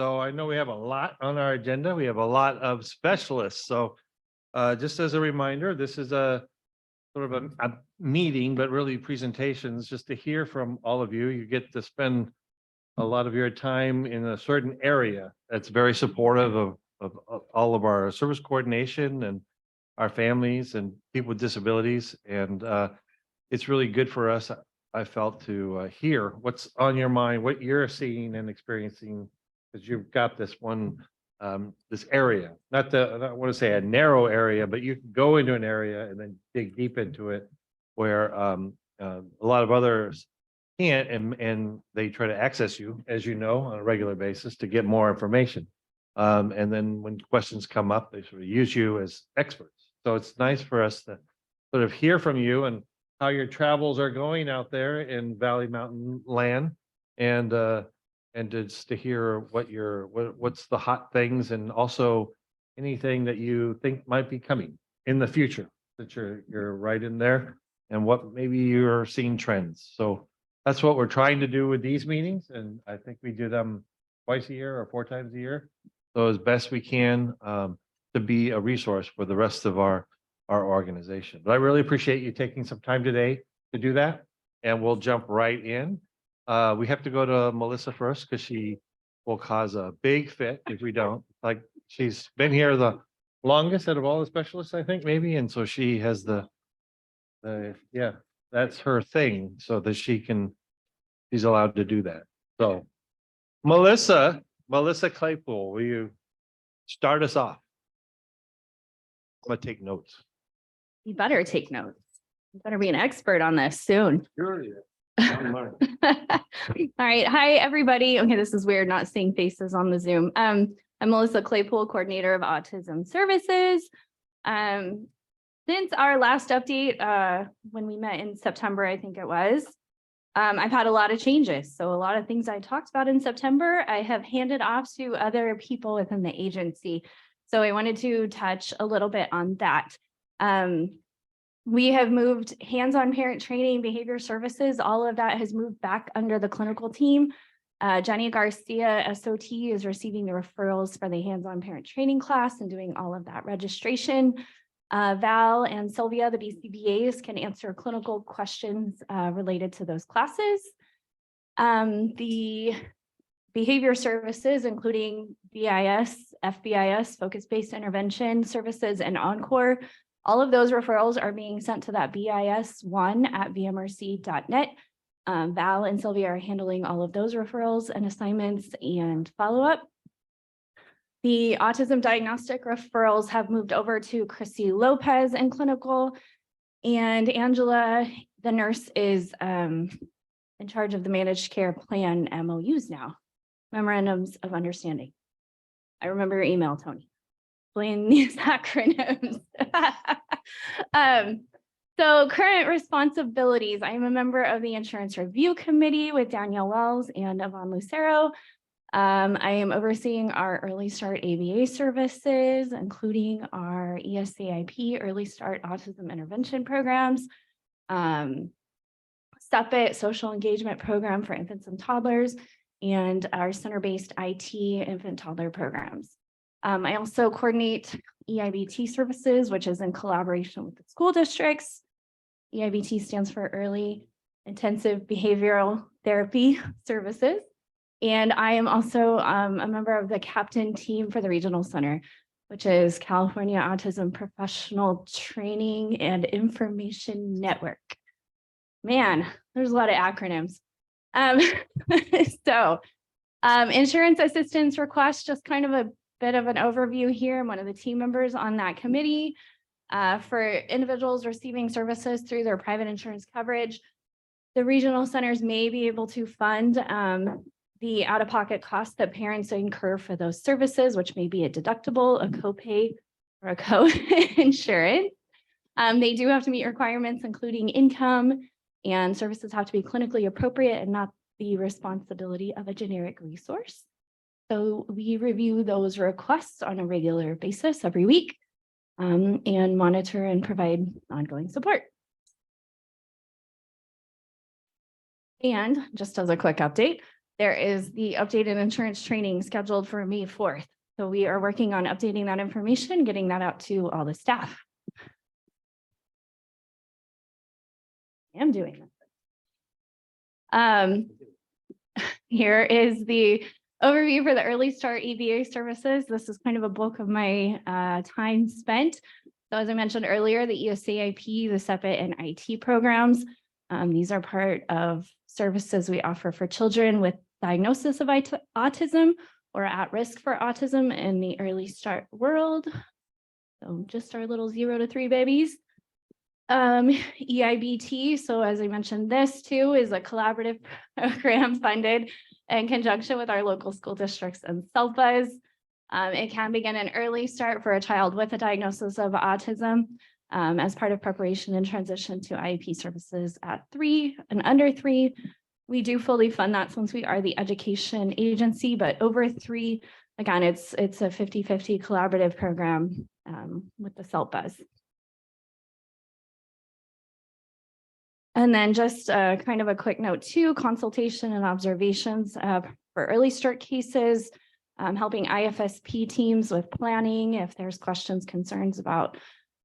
So I know we have a lot on our agenda. We have a lot of specialists. So just as a reminder, this is a sort of a meeting, but really presentations just to hear from all of you. You get to spend a lot of your time in a certain area that's very supportive of all of our service coordination and our families and people with disabilities. And it's really good for us, I felt, to hear what's on your mind, what you're seeing and experiencing, because you've got this one, this area, I don't want to say a narrow area, but you can go into an area and then dig deep into it where a lot of others can't, and they try to access you, as you know, on a regular basis to get more information. And then when questions come up, they sort of use you as experts. So it's nice for us to sort of hear from you and how your travels are going out there in Valley Mountain land, and just to hear what's the hot things, and also anything that you think might be coming in the future, that you're right in there, and what maybe you're seeing trends. So that's what we're trying to do with these meetings, and I think we do them twice a year or 4 times a year. So as best we can to be a resource for the rest of our organization. But I really appreciate you taking some time today to do that, and we'll jump right in. We have to go to Melissa first because she will cause a big fit if we don't. Like, she's been here the longest out of all the specialists, I think, maybe, and so she has the yeah, that's her thing, so that she's allowed to do that. So Melissa Claypool, will you start us off? I'm gonna take notes. You better take notes. You better be an expert on this soon. Sure, yeah. All right. Hi, everybody. Okay, this is weird not seeing faces on the Zoom. I'm Melissa Claypool, coordinator of autism services. Since our last update, when we met in September, I think it was, I've had a lot of changes. So a lot of things I talked about in September, I have handed off to other people within the agency. So I wanted to touch a little bit on that. We have moved hands-on parent training, behavior services, all of that has moved back under the clinical team. Jenny Garcia, SOT, is receiving the referrals for the hands-on parent training class and doing all of that registration. Val and Sylvia, the BCBAs, can answer clinical questions related to those classes. The behavior services, including BIS, FBIS, focus-based intervention services, and Encore, all of those referrals are being sent to that BIS1@vmrc.net. Val and Sylvia are handling all of those referrals and assignments and follow-up. The autism diagnostic referrals have moved over to Chrissy Lopez in clinical, and Angela, the nurse, is in charge of the managed care plan MOUs now, memorandums of understanding. I remember your email, Tony. Explain these acronyms. So current responsibilities. I am a member of the Insurance Review Committee with Danielle Wells and Yvonne Lucero. I am overseeing our Early Start ABA services, including our ESCIP, Early Start Autism Intervention Programs, SEPIT, Social Engagement Program for Infants and Toddlers, and our center-based IT infant toddler programs. I also coordinate EIBT services, which is in collaboration with the school districts. EIBT stands for Early Intensive Behavioral Therapy Services. And I am also a member of the captain team for the regional center, which is California Autism Professional Training and Information Network. Man, there's a lot of acronyms. Insurance assistance requests, just kind of a bit of an overview here. I'm one of the team members on that committee. For individuals receiving services through their private insurance coverage, the regional centers may be able to fund the out-of-pocket costs that parents incur for those services, which may be a deductible, a copay, or a co-insurance. They do have to meet requirements, including income, and services have to be clinically appropriate and not the responsibility of a generic resource. So we review those requests on a regular basis every week and monitor and provide ongoing support. And just as a quick update, there is the updated insurance training scheduled for May 4th. So we are working on updating that information, getting that out to all the staff. I am doing this. Here is the overview for the early start EVA services. This is kind of a bulk of my time spent. So as I mentioned earlier, the ESAIP, the CEPIT, and IT programs. These are part of services we offer for children with diagnosis of autism or at risk for autism in the early start world. So just our little 0 to 3 babies. EIBT, so as I mentioned, this too is a collaborative program funded in conjunction with our local school districts and SELPAs. It can begin an early start for a child with a diagnosis of autism as part of preparation and transition to IEP services at 3 and under 3. We do fully fund that since we are the education agency, but over 3, again, it's a 50-50 collaborative program with the SELPAs. And then just kind of a quick note too, consultation and observations for early start cases, helping IFSP teams with planning. If there's questions, concerns about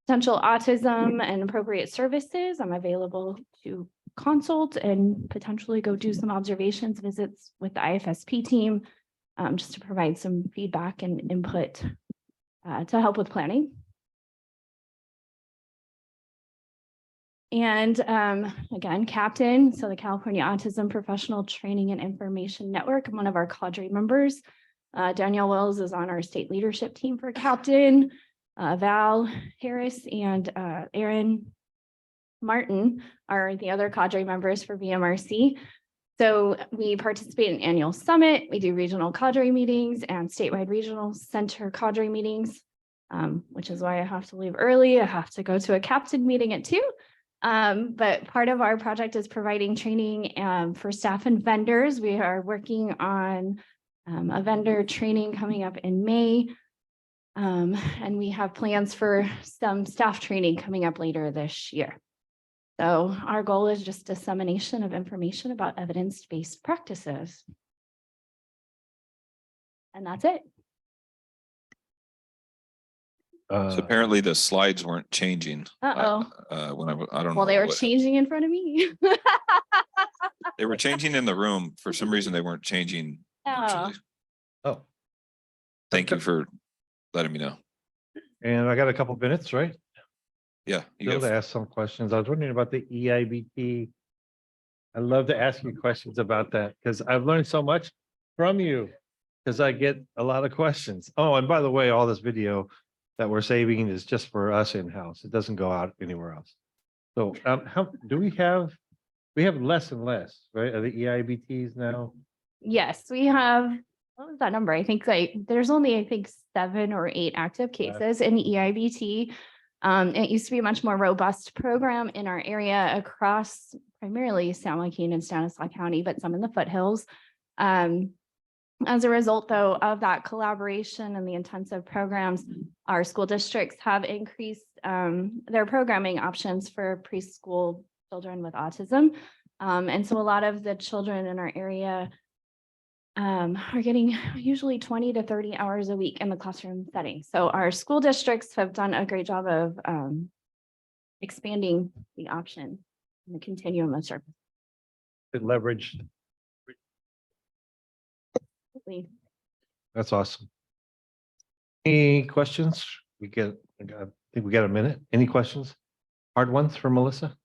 potential autism and appropriate services, I'm available to consult and potentially go do some observations visits with the IFSP team just to provide some feedback and input to help with planning. And again, Captain, so the California Autism Professional Training and Information Network, I'm one of our cadre members. Danielle Wells is on our state leadership team for Captain. Val Harris and Aaron Martin are the other cadre members for VMRC. So we participate in annual summit, we do regional cadre meetings and statewide regional center cadre meetings, which is why I have to leave early. I have to go to a captain meeting at 2. But part of our project is providing training for staff and vendors. We are working on a vendor training coming up in May. And we have plans for some staff training coming up later this year. So our goal is just dissemination of information about evidence-based practices. And that's it. So apparently the slides weren't changing. Uh-oh. When I don't know. Well, they were changing in front of me. They were changing in the room. For some reason, they weren't changing virtually. Oh, Thank you for letting me know. and I got a couple minutes, right? Yeah. You Still got to ask some questions. I was wondering about the EIBT. I love to ask you questions about that because I've learned so much from you because I get a lot of questions. Oh, and by the way, all this video that we're saving is just for us in-house. It doesn't go out anywhere else. So how do we have less and less, right? Are the EIBTs now? Yes, we have, what was that number? I think there's only, I think 7 or 8 active cases in EIBT. It used to be a much more robust program in our area across primarily San Joaquin and Stanislaus County, but some in the foothills. As a result, though, of that collaboration and the intensive programs, our school districts have increased their programming options for preschool children with autism. And so a lot of the children in our area are getting usually 20 to 30 hours a week in the classroom setting. So our school districts have done a great job of expanding the option in the continuum of service. It leveraged. That's awesome. Any questions? I think we got a minute. Any questions? Hard ones for Melissa?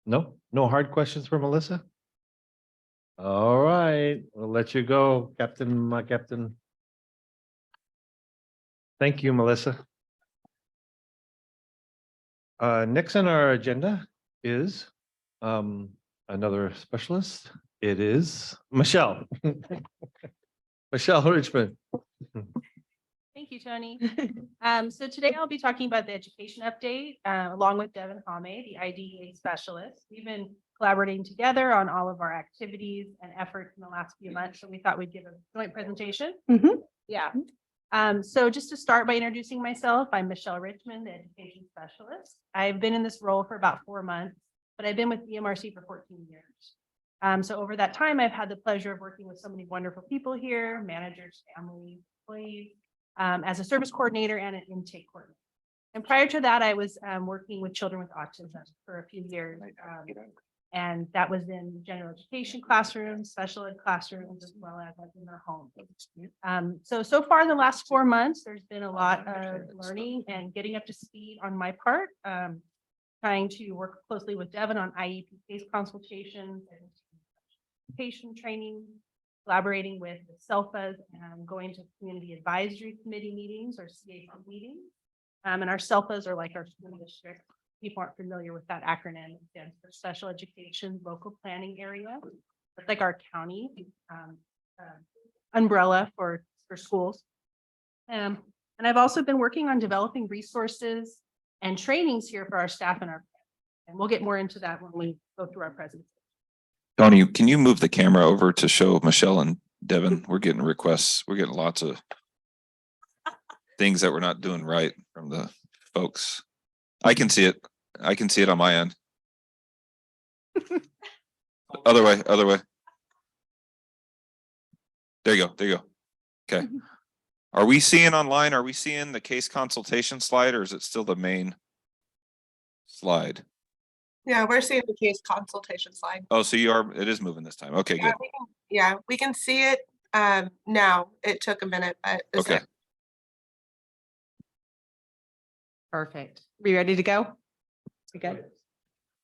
No hard questions for Melissa? All right, we'll let you go, Captain, my captain. Thank you, Melissa. Next on our agenda is another specialist. It is Michelle. Michelle Richmond. Thank you, Tony. So today I'll be talking about the education update along with Devin Hame, the IDEA specialist. We've been collaborating together on all of our activities and efforts in the last few months. So we thought we'd give a joint presentation. Yeah. So just to start by introducing myself, I'm Michelle Richmond, the education specialist. I've been in this role for about 4 months, but I've been with VMRC for 14 years. So over that time, I've had the pleasure of working with so many wonderful people here, managers, family, employees, as a service coordinator and an intake coordinator. And prior to that, I was working with children with autism for a few years. And that was in general education classrooms, special ed classrooms, as well as in their homes. So far in the last 4 months, there's been a lot of learning and getting up to speed on my part. Trying to work closely with Devin on IEP case consultations and patient training, collaborating with the SELFAs and going to community advisory committee meetings or CAC meetings. And our SELFAs are like our school district. People aren't familiar with that acronym. It stands for Special Education Local Planning Area. It's like our county umbrella for schools. And I've also been working on developing resources and trainings here for our staff and we'll get more into that when we go through our presentation. Tony, can you move the camera over to show Michelle and Devin? We're getting requests. We're getting lots of things that we're not doing right from the folks. I can see it. I can see it on my end. Other way, other way. There you go. There you go. Okay. Are we seeing online? Are we seeing the case consultation slide, or is it still the main slide? Yeah, we're seeing the case consultation slide. Oh, so you are, it is moving this time. Okay, good. We can see it now. It took a minute, but Okay. Perfect. We ready to go? We good?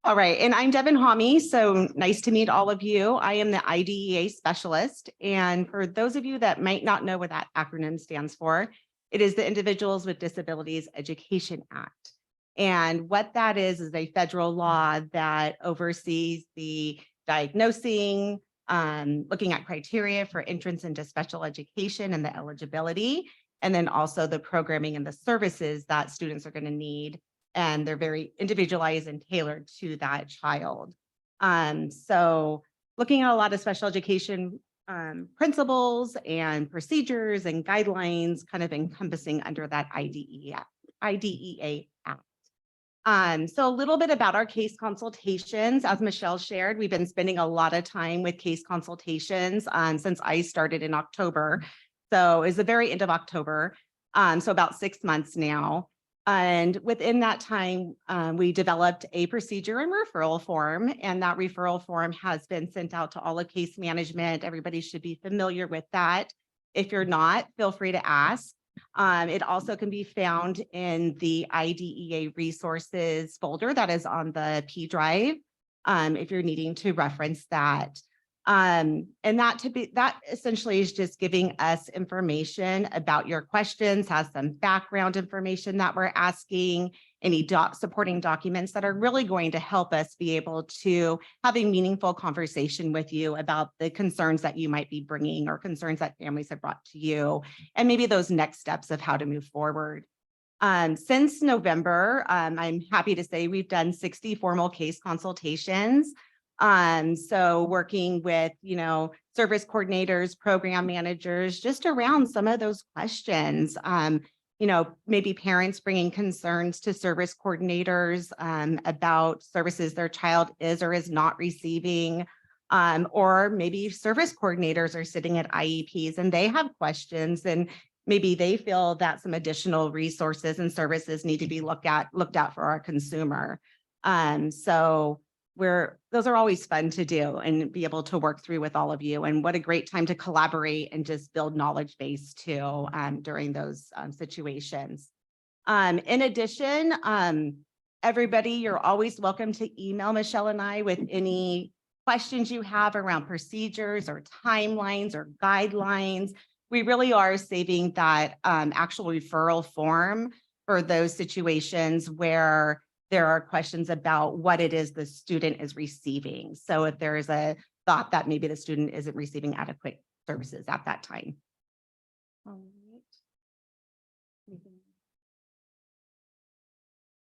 All right. And I'm Devin Homme. So nice to meet all of you. I am the IDEA specialist. And for those of you that might not know what that acronym stands for, it is the Individuals with Disabilities Education Act. And what that is a federal law that oversees the diagnosing, looking at criteria for entrance into special education and the eligibility, and then also the programming and the services that students are going to need. And they're very individualized and tailored to that child. So looking at a lot of special education principles and procedures and guidelines kind of encompassing under that IDEA Act. So a little bit about our case consultations. As Michelle shared, we've been spending a lot of time with case consultations since I started in October. So it's the very end of October. So about 6 months now. And within that time, we developed a procedure and referral form, and that referral form has been sent out to all of case management. Everybody should be familiar with that. If you're not, feel free to ask. It also can be found in the IDEA resources folder that is on the P drive, if you're needing to reference that. And that essentially is just giving us information about your questions, has some background information that we're asking, any supporting documents that are really going to help us be able to have a meaningful conversation with you about the concerns that you might be bringing or concerns that families have brought to you, and maybe those next steps of how to move forward. Since November, I'm happy to say we've done 60 formal case consultations. So working with, service coordinators, program managers, just around some of those questions, maybe parents bringing concerns to service coordinators about services their child is or is not receiving, or maybe service coordinators are sitting at IEPs and they have questions and maybe they feel that some additional resources and services need to be looked at for our consumer. So those are always fun to do and be able to work through with all of you. And what a great time to collaborate and just build knowledge base too during those situations. In addition, everybody, you're always welcome to email Michelle and I with any questions you have around procedures or timelines or guidelines. We really are saving that actual referral form for those situations where there are questions about what it is the student is receiving. So if there is a thought that maybe the student isn't receiving adequate services at that time. All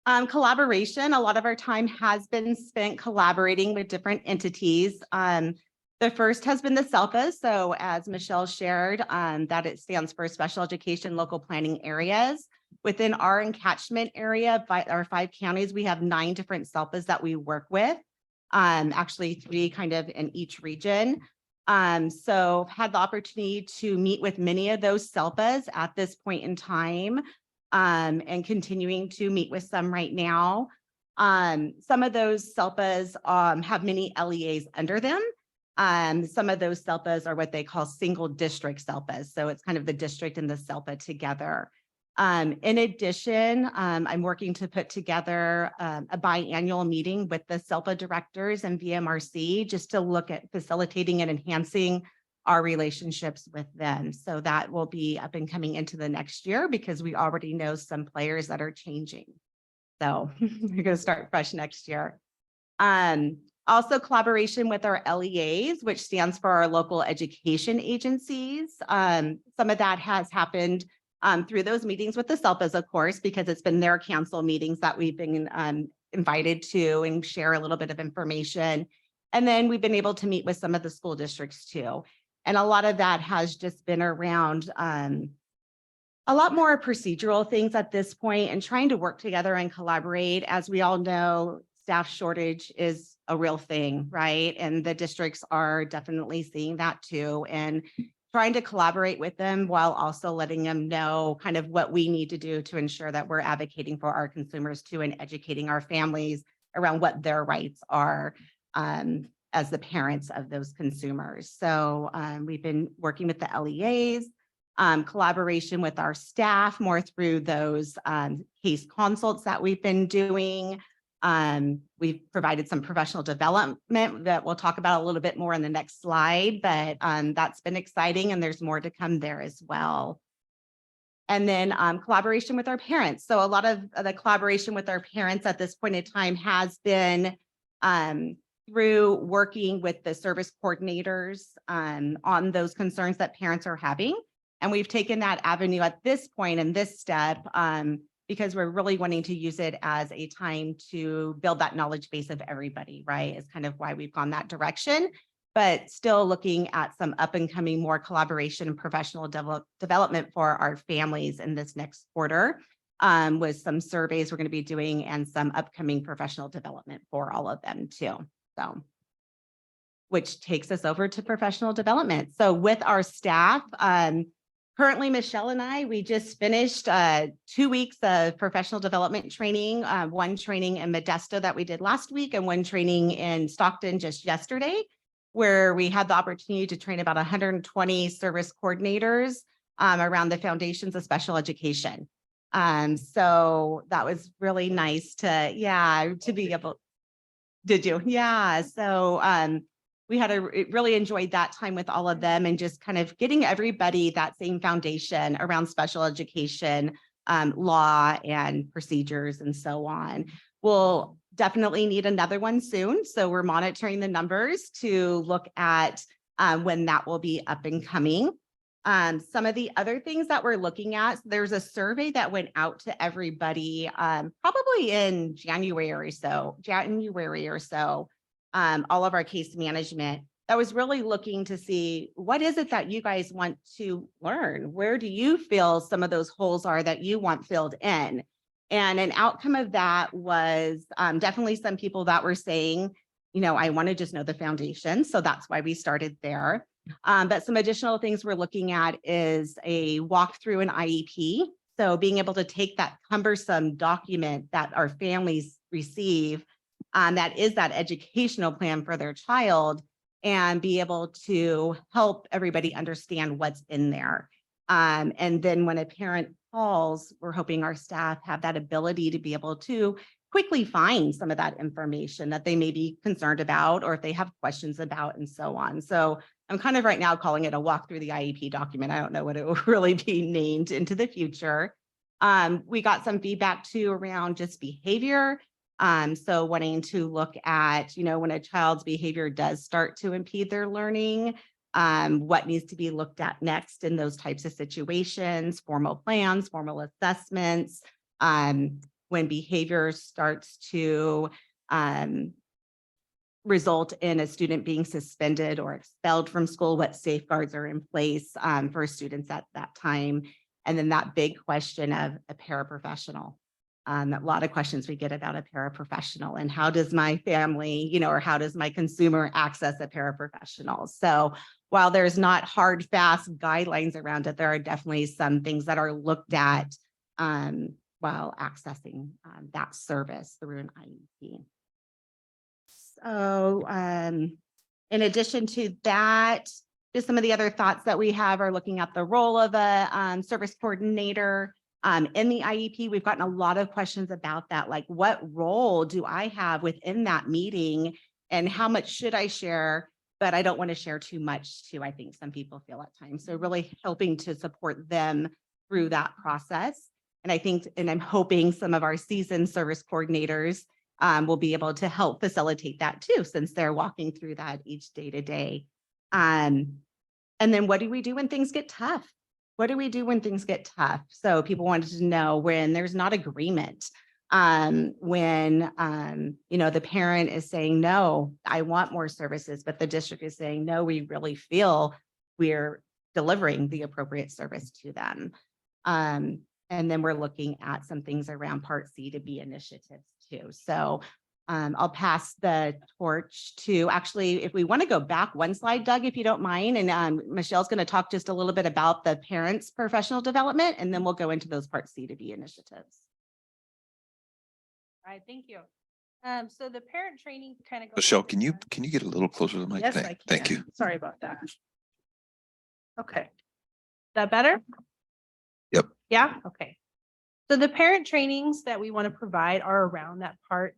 right. Collaboration, a lot of our time has been spent collaborating with different entities. The first has been the SELFA. So as Michelle shared, that it stands for Special Education Local Planning Areas. Within our encatchment area, by our 5 counties, we have 9 different SELFAs that we work with. actually 3 kind of in each region. So had the opportunity to meet with many of those SELPAs at this point in time, and continuing to meet with some right now. Some of those SELPAs have many LEAs under them. Some of those SELPAs are what they call single district SELPAs. So it's kind of the district and the SELPA together. In addition, I'm working to put together a biannual meeting with the SELPA directors and VMRC just to look at facilitating and enhancing our relationships with them. So that will be up and coming into the next year because we already know some players that are changing. So we're going to start fresh next year. Also collaboration with our LEAs, which stands for our local education agencies. Some of that has happened through those meetings with the SELPAs, of course, because it's been their council meetings that we've been invited to and share a little bit of information. And then we've been able to meet with some of the school districts too. And a lot of that has just been around a lot more procedural things at this point and trying to work together and collaborate. As we all know, staff shortage is a real thing, right? And the districts are definitely seeing that too. And trying to collaborate with them while also letting them know kind of what we need to do to ensure that we're advocating for our consumers too and educating our families around what their rights are as the parents of those consumers. So we've been working with the LEAs, collaboration with our staff more through those case consults that we've been doing. We've provided some professional development that we'll talk about a little bit more in the next slide, but that's been exciting and there's more to come there as well. And then collaboration with our parents. So a lot of the collaboration with our parents at this point in time has been through working with the service coordinators on those concerns that parents are having. And we've taken that avenue at this point in this step because we're really wanting to use it as a time to build that knowledge base of everybody, right? It's kind of why we've gone that direction, but still looking at some up and coming more collaboration and professional development for our families in this next quarter with some surveys we're going to be doing and some upcoming professional development for all of them too. So, which takes us over to professional development. So with our staff, currently, Michelle and I, we just finished 2 weeks of professional development training, one training in Modesto that we did last week and one training in Stockton just yesterday, where we had the opportunity to train about 120 service coordinators around the foundations of special education. So that was really nice to be able. Did you? Yeah. So we really enjoyed that time with all of them and just kind of getting everybody that same foundation around special education, law and procedures and so on. We'll definitely need another one soon. So we're monitoring the numbers to look at when that will be up and coming. Some of the other things that we're looking at, there's a survey that went out to everybody probably in January or so, all of our case management that was really looking to see what is it that you guys want to learn? Where do you feel some of those holes are that you want filled in? And an outcome of that was definitely some people that were saying, you know, I want to just know the foundation. So that's why we started there. But some additional things we're looking at is a walkthrough an IEP. So being able to take that cumbersome document that our families receive, that is that educational plan for their child, and be able to help everybody understand what's in there. And then when a parent calls, we're hoping our staff have that ability to be able to quickly find some of that information that they may be concerned about or if they have questions about and so on. So I'm kind of right now calling it a walk through the IEP document. I don't know what it will really be named into the future. We got some feedback too around just behavior. So wanting to look at, you know, when a child's behavior does start to impede their learning, what needs to be looked at next in those types of situations, formal plans, formal assessments, when behavior starts to result in a student being suspended or expelled from school, what safeguards are in place for students at that time. And then that big question of a paraprofessional. A lot of questions we get about a paraprofessional and how does my family, or how does my consumer access a paraprofessional? So while there's not hard, fast guidelines around it, there are definitely some things that are looked at while accessing that service through an IEP. So in addition to that, just some of the other thoughts that we have are looking at the role of a service coordinator in the IEP. We've gotten a lot of questions about that, like what role do I have within that meeting and how much should I share? But I don't want to share too much too, I think some people feel at times. So really helping to support them through that process. And I think, and I'm hoping some of our seasoned service coordinators will be able to help facilitate that too, since they're walking through that each day to day. And then what do we do when things get tough? What do we do when things get tough? So people wanted to know when there's not agreement, when, the parent is saying, no, I want more services, but the district is saying, no, we really feel we're delivering the appropriate service to them. And then we're looking at some things around Part C to B initiatives too. So I'll pass the torch to, actually, if we want to go back one slide, Doug, if you don't mind, and Michelle's going to talk just a little bit about the parents' professional development, and then we'll go into those Part C to B initiatives. All right, thank you. So the parent training kind of goes. Michelle, can you get a little closer to the mic? Yes, I Thank can. you. Sorry about that. Okay. Is that better? Yep. Yeah, okay. So the parent trainings that we want to provide are around that Part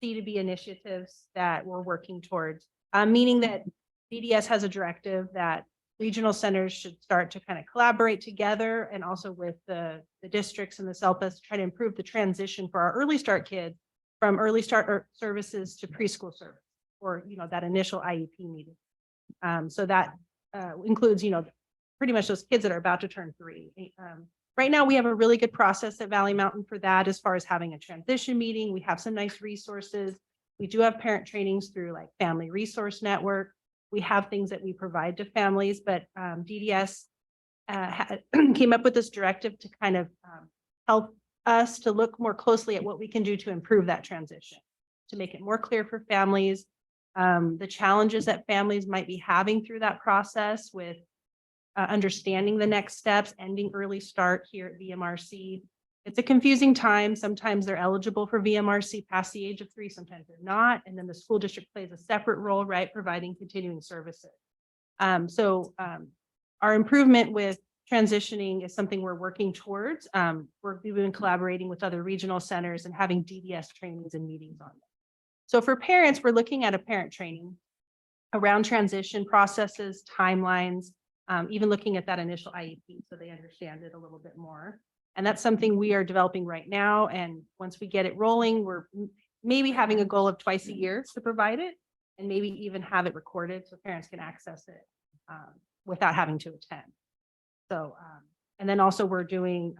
C to B initiatives that we're working towards, meaning that DDS has a directive that regional centers should start to kind of collaborate together and also with the districts and the SELPAs to try to improve the transition for our early start kids from early start services to preschool service, or, that initial IEP meeting. So that includes, pretty much those kids that are about to turn 3. Right now, we have a really good process at Valley Mountain for that, as far as having a transition meeting. We have some nice resources. We do have parent trainings through like Family Resource Network. We have things that we provide to families, but DDS came up with this directive to kind of help us to look more closely at what we can do to improve that transition, to make it more clear for families, the challenges that families might be having through that process with understanding the next steps, ending early start here at VMRC. It's a confusing time. Sometimes they're eligible for VMRC past the age of 3, sometimes they're not. And then the school district plays a separate role, right, providing continuing services. Our improvement with transitioning is something we're working towards. We've been collaborating with other regional centers and having DDS trainings and meetings on them. So for parents, we're looking at a parent training around transition processes, timelines, even looking at that initial IEP so they understand it a little bit more. And that's something we are developing right now. And once we get it rolling, we're maybe having a goal of twice a year to provide it, and maybe even have it recorded so parents can access it without having to attend. So, and then also we're doing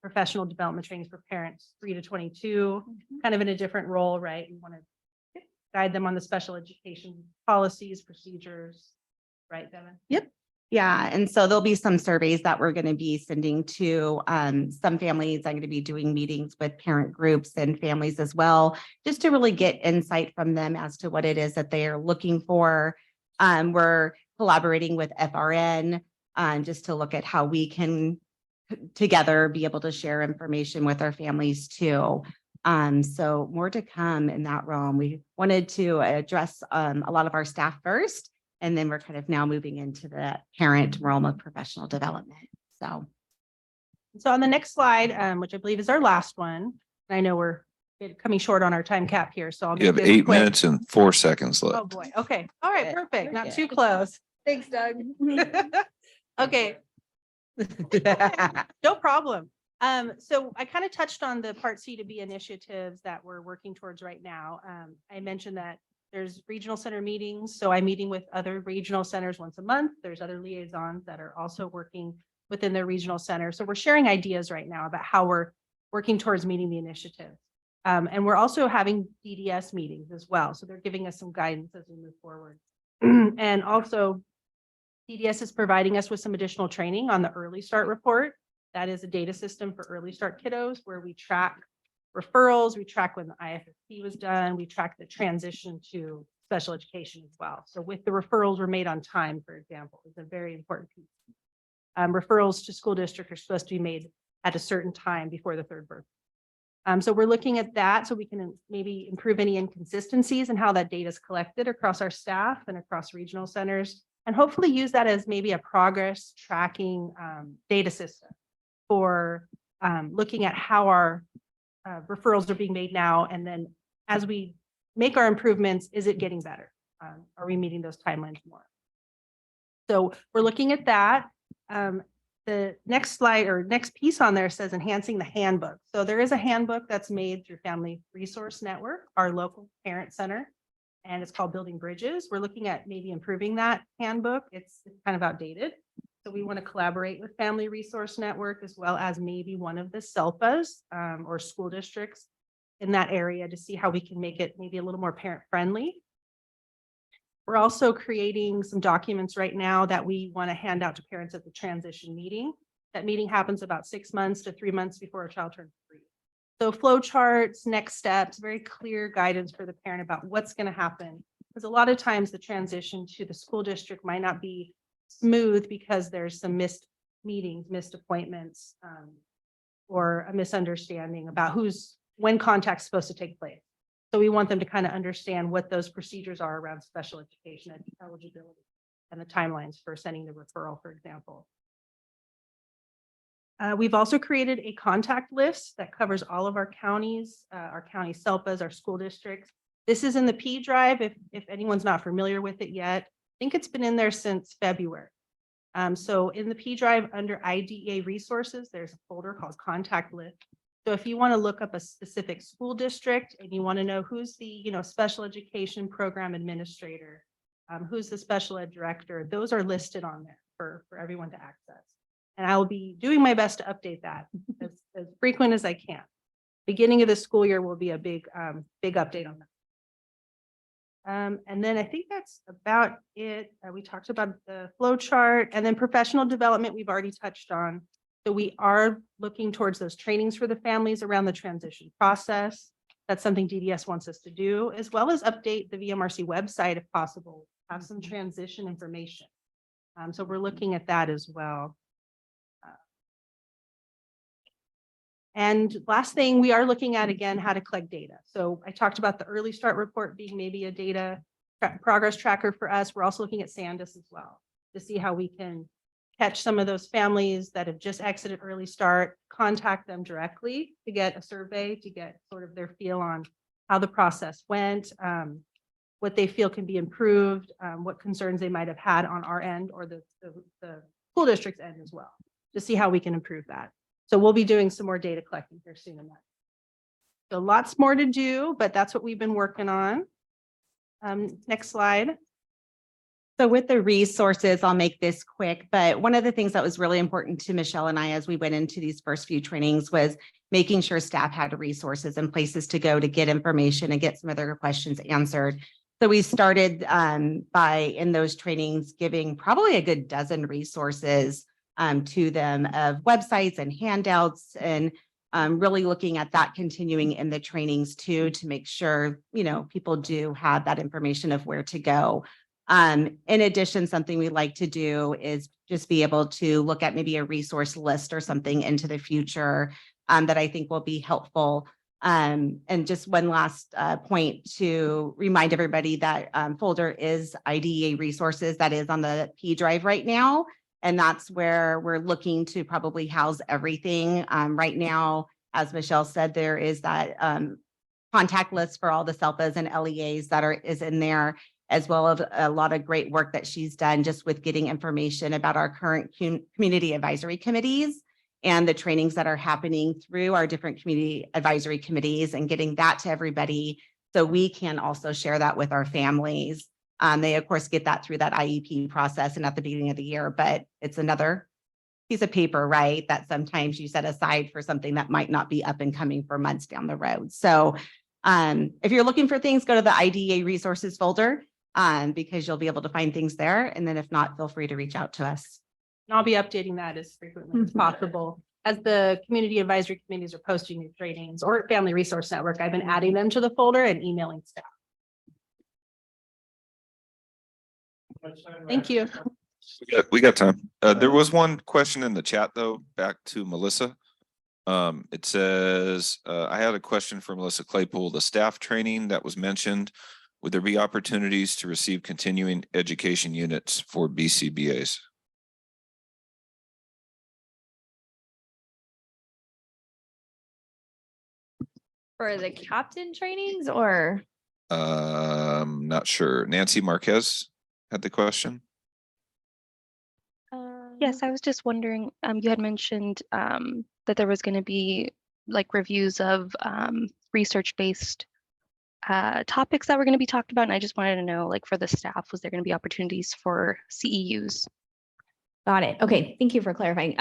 professional development trainings for parents 3 to 22, kind of in a different role, right? We want to guide them on the special education policies, procedures, right, Devin? Yep. Yeah, and so there'll be some surveys that we're going to be sending to some families. I'm going to be doing meetings with parent groups and families as well, just to really get insight from them as to what it is that they are looking for. We're collaborating with FRN just to look at how we can together be able to share information with our families too. So more to come in that realm. We wanted to address a lot of our staff first, and then we're kind of now moving into the parent realm of professional development. So on the next slide, which I believe is our last one, and I know we're coming short on our time cap here, so I'll You have make this 8 quick. minutes and 4 seconds Oh, left. boy. Okay. All right. Good. Perfect. Not Good. too close. Thanks, Doug. Okay. No problem. So I kind of touched on the Part C to B initiatives that we're working towards right now. I mentioned that there's regional center meetings. So I'm meeting with other regional centers once a month. There's other liaisons that are also working within their regional center. So we're sharing ideas right now about how we're working towards meeting the initiative. And we're also having DDS meetings as well. So they're giving us some guidance as we move forward. And also DDS is providing us with some additional training on the early start report. That is a data system for early start kiddos where we track referrals, we track when the IFSP was done, we track the transition to special education as well. So with the referrals were made on time, for example, is a very important piece. Referrals to school district are supposed to be made at a certain time before the third birthday. So we're looking at that so we can maybe improve any inconsistencies in how that data is collected across our staff and across regional centers, and hopefully use that as maybe a progress tracking data system for looking at how our referrals are being made now. And then as we make our improvements, is it getting better? Are we meeting those timelines more? So we're looking at that. The next slide or next piece on there says enhancing the handbook. So there is a handbook that's made through Family Resource Network, our local parent center, and it's called Building Bridges. We're looking at maybe improving that handbook. It's kind of outdated. So we want to collaborate with Family Resource Network as well as maybe one of the SELPAs or school districts in that area to see how we can make it maybe a little more parent friendly. We're also creating some documents right now that we want to hand out to parents at the transition meeting. That meeting happens about 6 months to 3 months before a child turns 3. So flow charts, next steps, very clear guidance for the parent about what's going to happen. Because a lot of times the transition to the school district might not be smooth because there's some missed meetings, missed appointments, or a misunderstanding about when contact's supposed to take place. So we want them to kind of understand what those procedures are around special education and eligibility and the timelines for sending the referral, for example. We've also created a contact list that covers all of our counties, our county SELPAs, our school districts. This is in the P drive if anyone's not familiar with it yet. I think it's been in there since February. So in the P drive under IDEA resources, there's a folder called contact list. So if you want to look up a specific school district and you want to know who's the special education program administrator, who's the special ed director, those are listed on there for everyone to access. And I will be doing my best to update that as frequent as I can. Beginning of the school year will be a big update on that. And then I think that's about it. We talked about the flow chart and then professional development we've already touched on. So we are looking towards those trainings for the families around the transition process. That's something DDS wants us to do, as well as update the VMRC website if possible, have some transition information. So we're looking at that as well. And last thing, we are looking at, again, how to collect data. So I talked about the early start report being maybe a data progress tracker for us. We're also looking at SANDIS as well to see how we can catch some of those families that have just exited early start, contact them directly to get a survey, to get sort of their feel on how the process went, what they feel can be improved, what concerns they might have had on our end or the school district's end as well, to see how we can improve that. So we'll be doing some more data collecting here soon in that. So lots more to do, but that's what we've been working on. Next slide. So with the resources, I'll make this quick, but one of the things that was really important to Michelle and I as we went into these first few trainings was making sure staff had resources and places to go to get information and get some of their questions answered. So we started by in those trainings giving probably a good dozen resources to them of websites and handouts, and really looking at that continuing in the trainings too, to make sure, people do have that information of where to go. In addition, something we like to do is just be able to look at maybe a resource list or something into the future that I think will be helpful. And just one last point to remind everybody that folder is IDEA resources that is on the P drive right now. And that's where we're looking to probably house everything. Right now, as Michelle said, there is that contact list for all the SELPAs and LEAs that is in there, as well as a lot of great work that she's done just with getting information about our current community advisory committees and the trainings that are happening through our different community advisory committees, and getting that to everybody so we can also share that with our families. They, of course, get that through that IEP process and at the beginning of the year, but it's another piece of paper, right, that sometimes you set aside for something that might not be up and coming for months down the road. So if you're looking for things, go to the IDEA resources folder because you'll be able to find things there. And then if not, feel free to reach out to us. And I'll be updating that as frequently as possible. as the community advisory committees are posting new trainings or Family Resource Network, I've been adding them to the folder and emailing staff. Thank you. We got time. There was one question in the chat though, back to Melissa. It says, I had a question for Melissa Claypool, the staff training that was mentioned. Would there be opportunities to receive continuing education units for BCBAs? For the captain trainings or? Not sure. Nancy Marquez had the question. Yes, I was just wondering, you had mentioned that there was going to be like reviews of research-based topics that were going to be talked about. And I just wanted to know, like for the staff, was there going to be opportunities for CEUs? Got it. Okay, thank you for clarifying.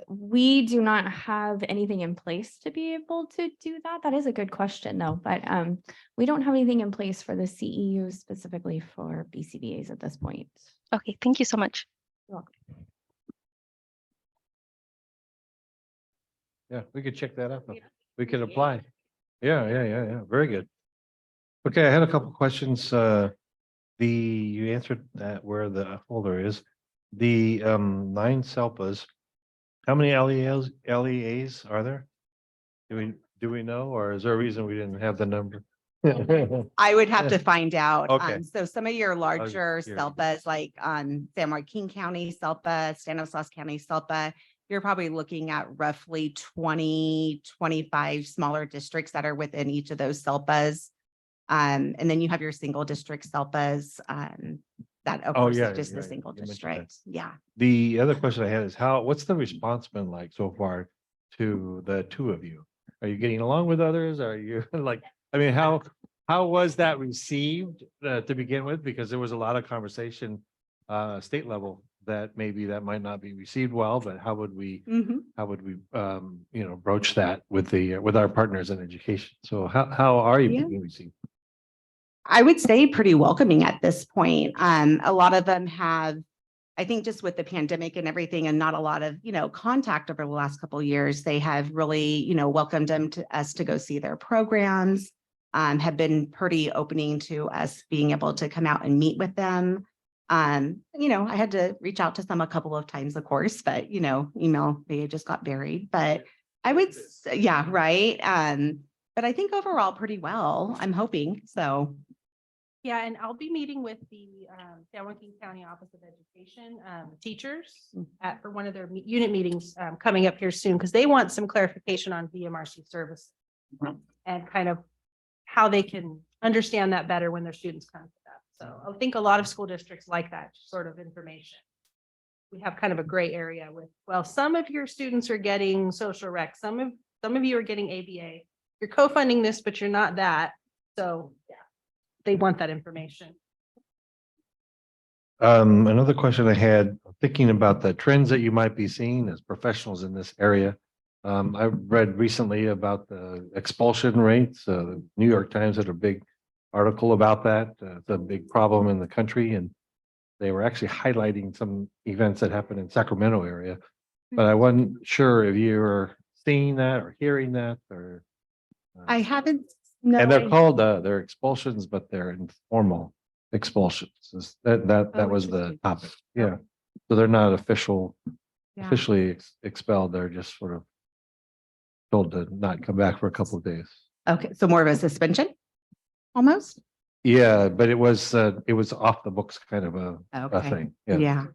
We do not have anything in place to be able to do that. That is a good question though, but we don't have anything in place for the CEU specifically for BCBAs at this point. Okay, thank you so much. You're welcome. Yeah, we could check that out. We could apply. Yeah. Very good. Okay, I had a couple questions. You answered that where the folder is. The 9 SELPAs, how many LEAs are there? Do we know, or is there a reason we didn't have the number? I would have to find out. Okay. So some of your larger here. SELPAs, like San Joaquin County SELPA, Stanislaus County SELPA, you're probably looking at roughly 20, 25 smaller districts that are within each of those SELPAs. And then you have your single district SELPAs, that of course yeah, is just yeah, the single you mentioned district. Yeah. The other question I had is what's the response been like so far to the two of you? Are you getting along with others? Are you like, I mean, how was that received to begin with? Because there was a lot of conversation, state level that maybe that might not be received well, but how would we, broach that with our partners in education? So how are you Yeah. being received? I would say pretty welcoming at this point. A lot of them have, I think just with the pandemic and everything and not a lot of, contact over the last couple of years, they have really, welcomed us to go see their programs, have been pretty opening to us being able to come out and meet with them. I had to reach out to some a couple of times, of course, but, email, they just got buried, but I would, yeah, right. But I think overall pretty well, I'm hoping, so. Yeah, and I'll be meeting with the San Joaquin County Office of Education teachers for one of their unit meetings coming up here soon, because they want some clarification on VMRC service and kind of how they can understand that better when their students come to that. So I think a lot of school districts like that sort of information. We have kind of a gray area with, well, some of your students are getting social rec, some of you are getting ABA. You're co-funding this, but you're not that. So yeah. They want that information. Another question I had, thinking about the trends that you might be seeing as professionals in this area. I read recently about the expulsion rates. The New York Times had a big article about that. It's a big problem in the country, and they were actually highlighting some events that happened in Sacramento area. But I wasn't sure if you were seeing that or hearing that or. I haven't. No, and they're called they're expulsions, but they're informal expulsions. That was the topic. Yeah. So they're not officially expelled. They're just sort of told to not come back for a couple of days. Okay, so more of a suspension, almost. Yeah, but it was off the books kind of a thing. Yeah.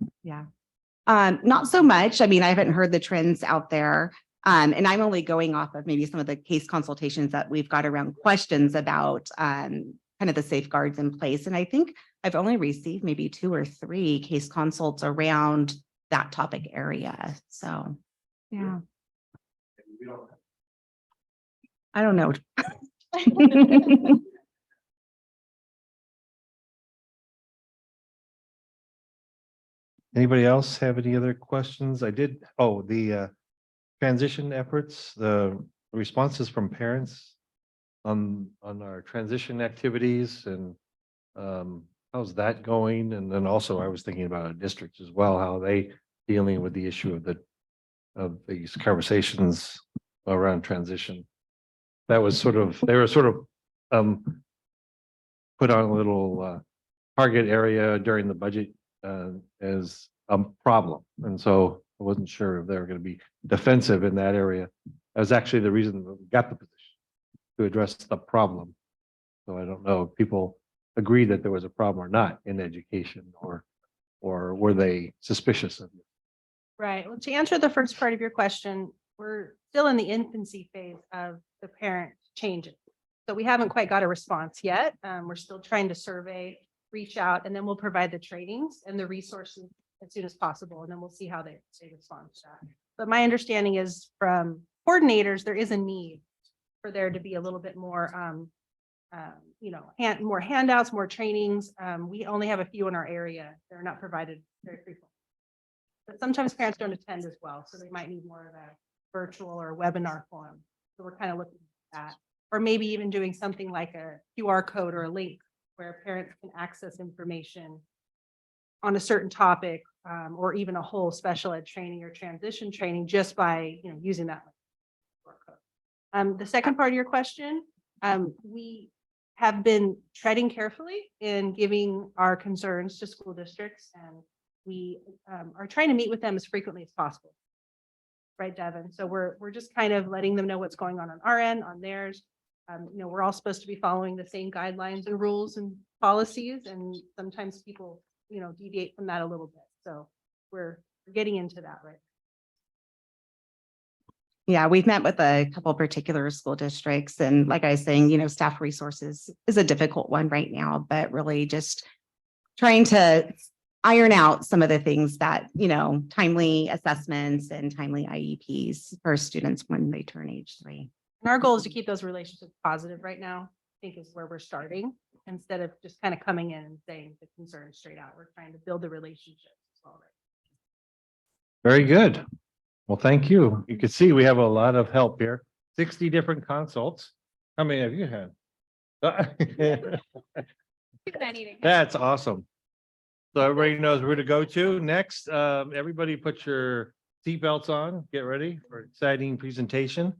Not so much. I mean, I haven't heard the trends out there. And I'm only going off of maybe some of the case consultations that we've got around questions about kind of the safeguards in place. And I think I've only received maybe 2 or 3 case consults around that topic area. So, yeah. I don't know. Anybody else have any other questions? The transition efforts, the responses from parents on our transition activities, and how's that going? And then also I was thinking about a district as well, how they dealing with the issue of the of these conversations around transition. That was sort of, they were sort of put on a little target area during the budget as a problem. And so I wasn't sure if they were going to be defensive in that area. That was actually the reason that we got the position, to address the problem. So I don't know if people agree that there was a problem or not in education, or were they suspicious of it? Right. Well, to answer the first part of your question, we're still in the infancy phase of the parent changes. So we haven't quite got a response yet. We're still trying to survey, reach out, and then we'll provide the trainings and the resources as soon as possible. And then we'll see how they respond to that. But my understanding is from coordinators, there is a need for there to be a little bit more, more handouts, more trainings. We only have a few in our area. They're not provided very frequently. But sometimes parents don't attend as well, so they might need more of a virtual or webinar forum. So we're kind of looking at that. Or maybe even doing something like a QR code or a link where parents can access information on a certain topic, or even a whole special ed training or transition training just by using that QR code. The second part of your question, we have been treading carefully in giving our concerns to school districts, and we are trying to meet with them as frequently as possible. Right, Devin? So we're just kind of letting them know what's going on our end, on theirs. We're all supposed to be following the same guidelines and rules and policies, and sometimes people, deviate from that a little bit. So we're getting into that, right? Yeah, we've met with a couple particular school districts, and like I was saying, staff resources is a difficult one right now, but really just trying to iron out some of the things that, timely assessments and timely IEPs for students when they turn age 3. And our goal is to keep those relationships positive right now, I think is where we're starting, instead of just kind of coming in and saying the concerns straight out. We're trying to build the relationships as well. Very good. Well, thank you. You can see we have a lot of help here. 60 different consults. How many have you had? That's awesome. So everybody knows where to go to next. Everybody put your seatbelts on, get ready for an exciting presentation,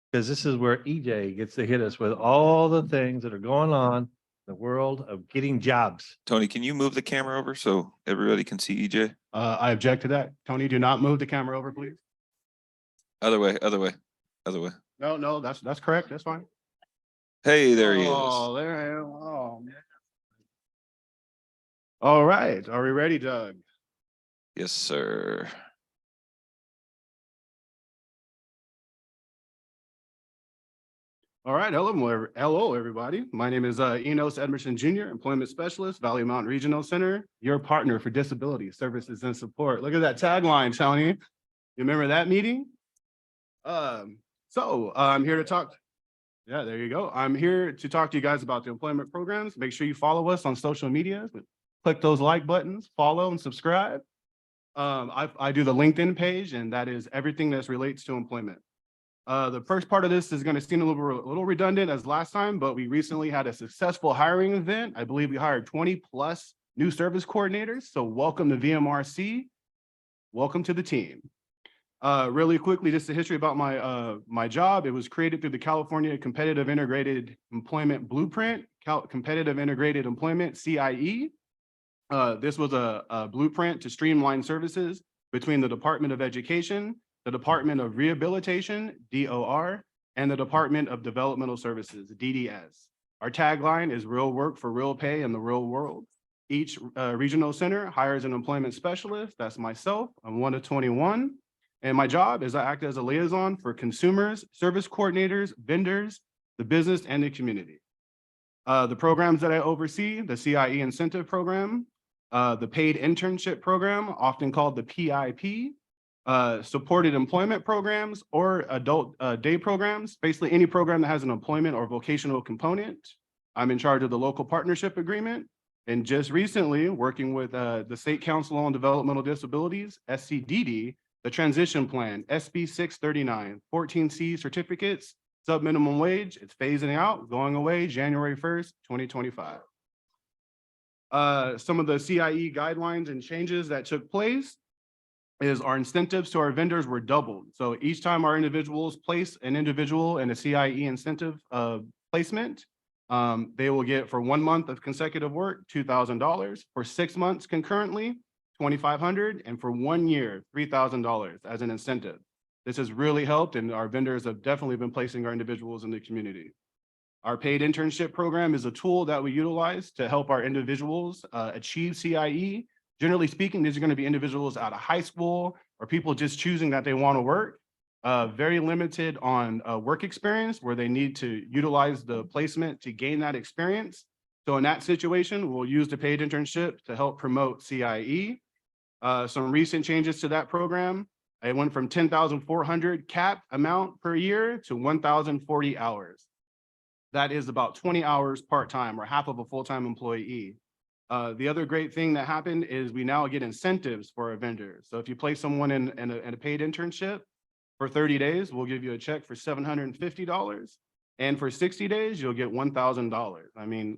because this is where EJ gets to hit us with all the things that are going on in the world of getting jobs. Tony, can you move the camera over so everybody can see EJ? I object to that. Tony, do not move the camera over, please. Other way. No, that's correct. That's fine. Hey, there he is. Oh, there I am. Oh, man. All right. Are we ready, Doug? Yes, sir. All right. Hello, everybody. My name is Enos Edmondson Jr., Employment Specialist, Valley Mountain Regional Center, your partner for disability services and support. Look at that tagline, Tony. You remember that meeting? I'm here to talk. Yeah, there you go. I'm here to talk to you guys about the employment programs. Make sure you follow us on social media. Click those like buttons, follow and subscribe. I do the LinkedIn page, and that is everything that relates to employment. The first part of this is going to seem a little redundant as last time, but we recently had a successful hiring event. I believe we hired 20 plus new service coordinators. So welcome to VMRC. Welcome to the team. Really quickly, just a history about my job. It was created through the California Competitive Integrated Employment Blueprint, Competitive Integrated Employment, CIE. This was a blueprint to streamline services between the Department of Education, the Department of Rehabilitation, DOR, and the Department of Developmental Services, DDS. Our tagline is real work for real pay in the real world. Each regional center hires an employment specialist. That's myself. I'm 1 of 21. And my job is I act as a liaison for consumers, service coordinators, vendors, the business, and the community. The programs that I oversee, the CIE incentive program, the paid internship program, often called the PIP, supported employment programs or adult day programs, basically any program that has an employment or vocational component. I'm in charge of the local partnership agreement. And just recently working with the State Council on Developmental Disabilities, SCDD, the transition plan, SB 639, 14C certificates, sub-minimum wage, it's phasing out, going away January 1st, 2025. Some of the CIE guidelines and changes that took place. is our incentives to our vendors were doubled. So each time our individuals place an individual in a CIE incentive placement, they will get for 1 month of consecutive work, $2,000, for 6 months concurrently, $2,500, and for 1 year, $3,000 as an incentive. This has really helped, and our vendors have definitely been placing our individuals in the community. Our paid internship program is a tool that we utilize to help our individuals achieve CIE. Generally speaking, these are going to be individuals out of high school or people just choosing that they want to work. Very limited on work experience where they need to utilize the placement to gain that experience. So in that situation, we'll use the paid internship to help promote CIE. Some recent changes to that program. It went from 10,400 cap amount per year to 1,040 hours. That is about 20 hours part-time or half of a full-time employee. The other great thing that happened is we now get incentives for our vendors. So if you place someone in a paid internship for 30 days, we'll give you a check for $750. And for 60 days, you'll get $1,000. I mean,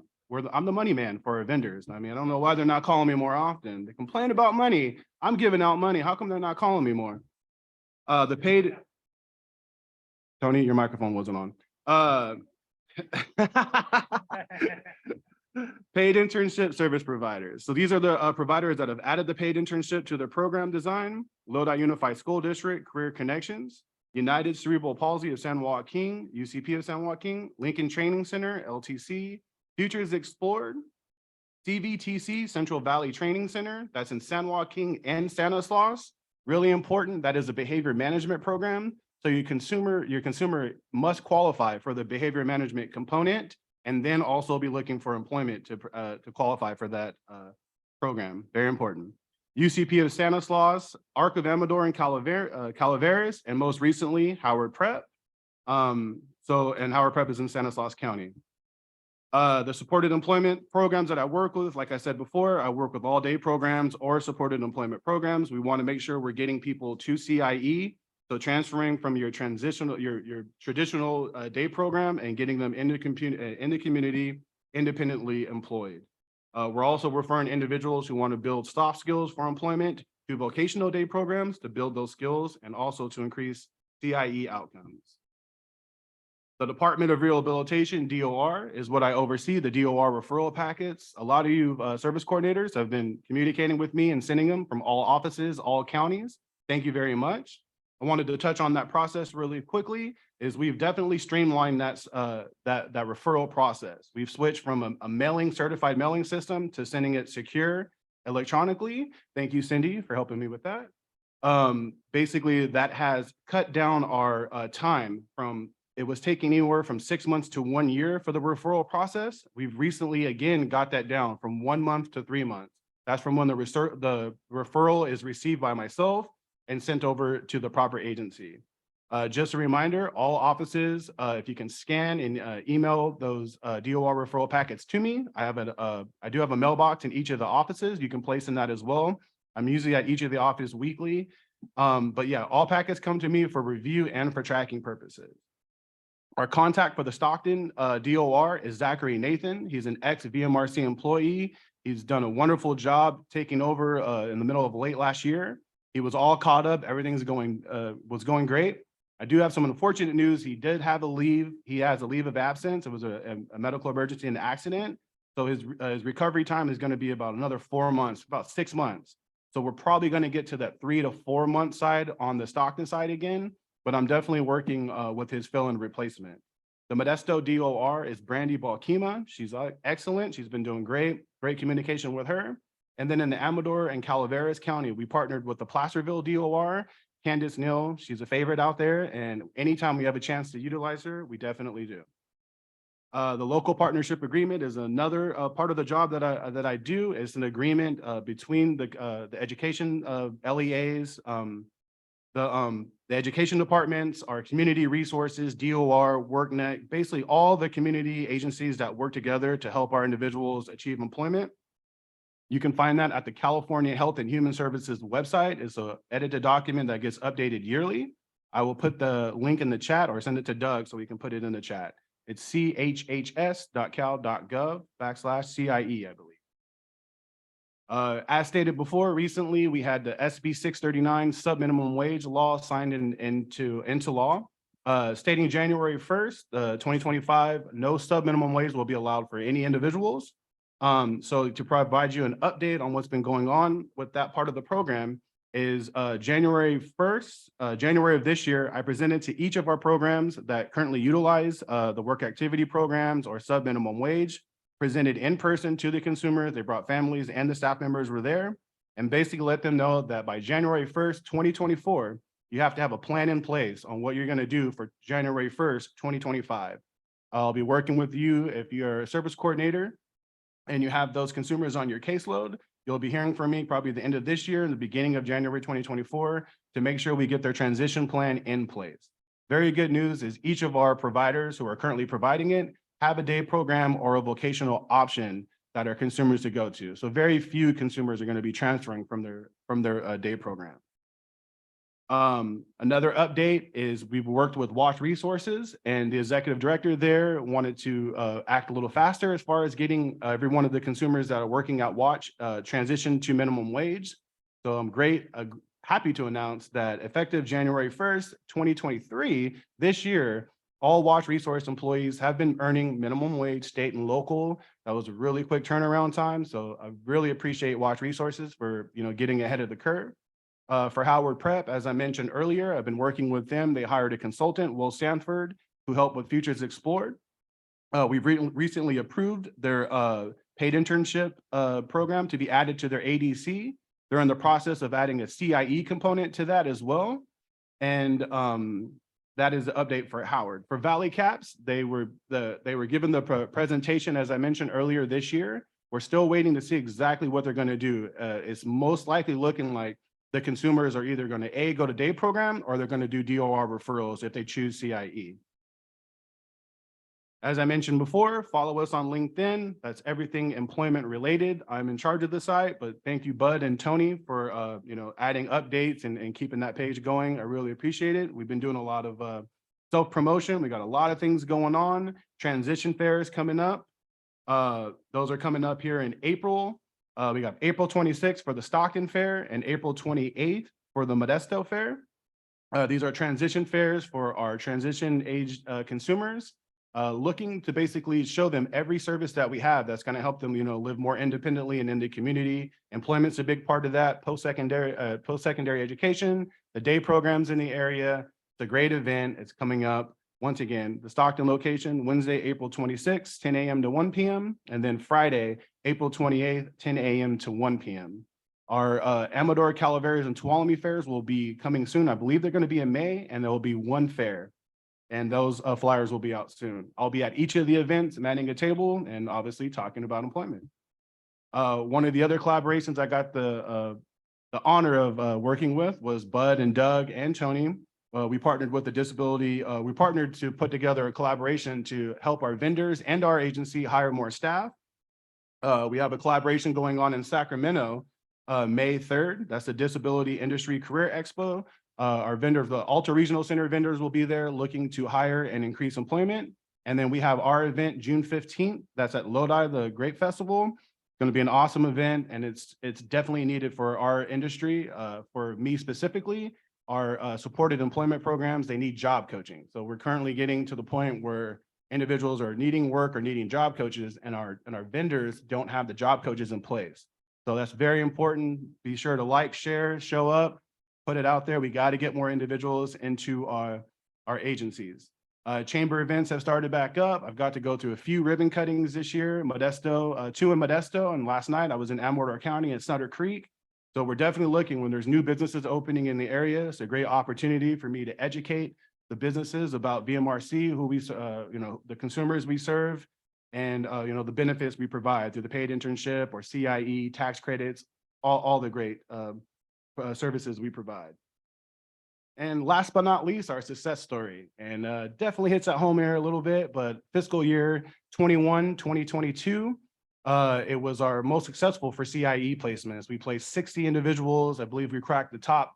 I'm the money man for our vendors. I mean, I don't know why they're not calling me more often. They complain about money. I'm giving out money. How come they're not calling me more? The paid, Tony, your microphone wasn't on. Paid internship service providers. So these are the providers that have added the paid internship to their program design: Lodi Unified School District, Career Connections, United Cerebral Palsy of San Joaquin, UCP of San Joaquin, Lincoln Training Center, LTC, Futures Explored, CVTC, Central Valley Training Center, that's in San Joaquin and Stanislaus. Really important, that is a behavior management program. So your consumer must qualify for the behavior management component and then also be looking for employment to qualify for that program. Very important. UCP of Stanislaus, Arc of Amador and Calaveras, and most recently, Howard Prep. And Howard Prep is in Stanislaus County. The supported employment programs that I work with, like I said before, I work with all-day programs or supported employment programs. We want to make sure we're getting people to CIE. So transferring from your traditional day program and getting them in the community independently employed. We're also referring individuals who want to build soft skills for employment to vocational day programs to build those skills and also to increase CIE outcomes. The Department of Rehabilitation, DOR, is what I oversee, the DOR referral packets. A lot of you service coordinators have been communicating with me and sending them from all offices, all counties. Thank you very much. I wanted to touch on that process really quickly. Is we've definitely streamlined that referral process. We've switched from a certified mailing system to sending it secure electronically. Thank you, Cindy, for helping me with that. Basically, that has cut down our time from, it was taking anywhere from 6 months to 1 year for the referral process. We've recently, again, got that down from 1 month to 3 months. That's from when the referral is received by myself and sent over to the proper agency. Just a reminder, all offices, if you can scan and email those DOR referral packets to me. I do have a mailbox in each of the offices. You can place in that as well. I'm usually at each of the offices weekly. But yeah, all packets come to me for review and for tracking purposes. Our contact for the Stockton DOR is Zachary Nathan. He's an ex-VMRC employee. He's done a wonderful job taking over in the middle of late last year. He was all caught up. Everything's was going great. I do have some unfortunate news. He did have a leave. He has a leave of absence. It was a medical emergency and accident. So his recovery time is going to be about another 4 months, about 6 months. So we're probably going to get to that 3 to 4 month side on the Stockton side again, but I'm definitely working with his fill-in replacement. The Modesto DOR is Brandy Balkima. She's excellent. She's been doing great communication with her. And then in the Amador and Calaveras County, we partnered with the Placerville DOR, Candace Neal. She's a favorite out there. And anytime we have a chance to utilize her, we definitely do. The local partnership agreement is another part of the job that I do. It's an agreement between the education LEAs, the education departments, our community resources, DOR, WorkNet, basically all the community agencies that work together to help our individuals achieve employment. You can find that at the California Health and Human Services website. It's an edited document that gets updated yearly. I will put the link in the chat or send it to Doug so we can put it in the chat. It's chhs.cal.gov/CIE, I believe. As stated before, recently, we had the SB 639 sub-minimum wage law signed into law, stating January 1st, 2025, no sub-minimum wage will be allowed for any individuals. So to provide you an update on what's been going on with that part of the program is January 1st, January of this year, I presented to each of our programs that currently utilize the work activity programs or sub-minimum wage, presented in person to the consumers. They brought families and the staff members were there, and basically let them know that by January 1st, 2024, you have to have a plan in place on what you're going to do for January 1st, 2025. I'll be working with you if you're a service coordinator and you have those consumers on your caseload. You'll be hearing from me probably the end of this year and the beginning of January 2024 to make sure we get their transition plan in place. Very good news is each of our providers who are currently providing it have a day program or a vocational option that are consumers to go to. So very few consumers are going to be transferring from their day program. Another update is we've worked with Watch Resources, and the executive director there wanted to act a little faster as far as getting every one of the consumers that are working at Watch transitioned to minimum wage. So I'm happy to announce that effective January 1st, 2023, this year, all Watch Resource employees have been earning minimum wage, state and local. That was a really quick turnaround time. So I really appreciate Watch Resources for getting ahead of the curve. For Howard Prep, as I mentioned earlier, I've been working with them. They hired a consultant, Will Sanford, who helped with Futures Explored. We've recently approved their paid internship program to be added to their ADC. They're in the process of adding a CIE component to that as well. And that is the update for Howard. For Valley Caps, they were given the presentation, as I mentioned earlier this year. We're still waiting to see exactly what they're going to do. It's most likely looking like the consumers are either going to go to day program or they're going to do DOR referrals if they choose CIE. As I mentioned before, follow us on LinkedIn. That's everything employment related. I'm in charge of the site, but thank you, Bud and Tony, for adding updates and keeping that page going. I really appreciate it. We've been doing a lot of self-promotion. We got a lot of things going on. Transition fairs coming up. Those are coming up here in April. We got April 26th for the Stockton Fair and April 28th for the Modesto Fair. These are transition fairs for our transition age consumers. Looking to basically show them every service that we have that's going to help them, live more independently and in the community. Employment's a big part of that. Post-secondary education, the day programs in the area. It's a great event. It's coming up. Once again, the Stockton location, Wednesday, April 26th, 10 a.m. to 1 p.m. And then Friday, April 28th, 10 a.m. to 1 p.m. Our Amador, Calaveras, and Tuolumne fairs will be coming soon. I believe they're going to be in May, and there will be one fair. And those flyers will be out soon. I'll be at each of the events, manning a table, and obviously talking about employment. One of the other collaborations I got the honor of working with was Bud and Doug and Tony. We partnered with the disability. We partnered to put together a collaboration to help our vendors and our agency hire more staff. We have a collaboration going on in Sacramento, May 3rd. That's the Disability Industry Career Expo. Our vendor, the Alta Regional Center vendors will be there looking to hire and increase employment. And then we have our event June 15th. That's at Lodi, the Grape Festival. It's going to be an awesome event, and it's definitely needed for our industry. For me specifically, our supported employment programs, they need job coaching. So we're currently getting to the point where individuals are needing work or needing job coaches, and our vendors don't have the job coaches in place. So that's very important. Be sure to like, share, show up, put it out there. We got to get more individuals into our agencies. Chamber events have started back up. I've got to go to a few ribbon cuttings this year, Modesto, 2 in Modesto, and last night I was in Amador County at Sutter Creek. So we're definitely looking when there's new businesses opening in the area. It's a great opportunity for me to educate the businesses about VMRC, who we, the consumers we serve, and the benefits we provide through the paid internship or CIE, tax credits, all the great services we provide. And last but not least, our success story, and definitely hits at home here a little bit, but fiscal year 2022, it was our most successful for CIE placements. We placed 60 individuals. I believe we cracked the top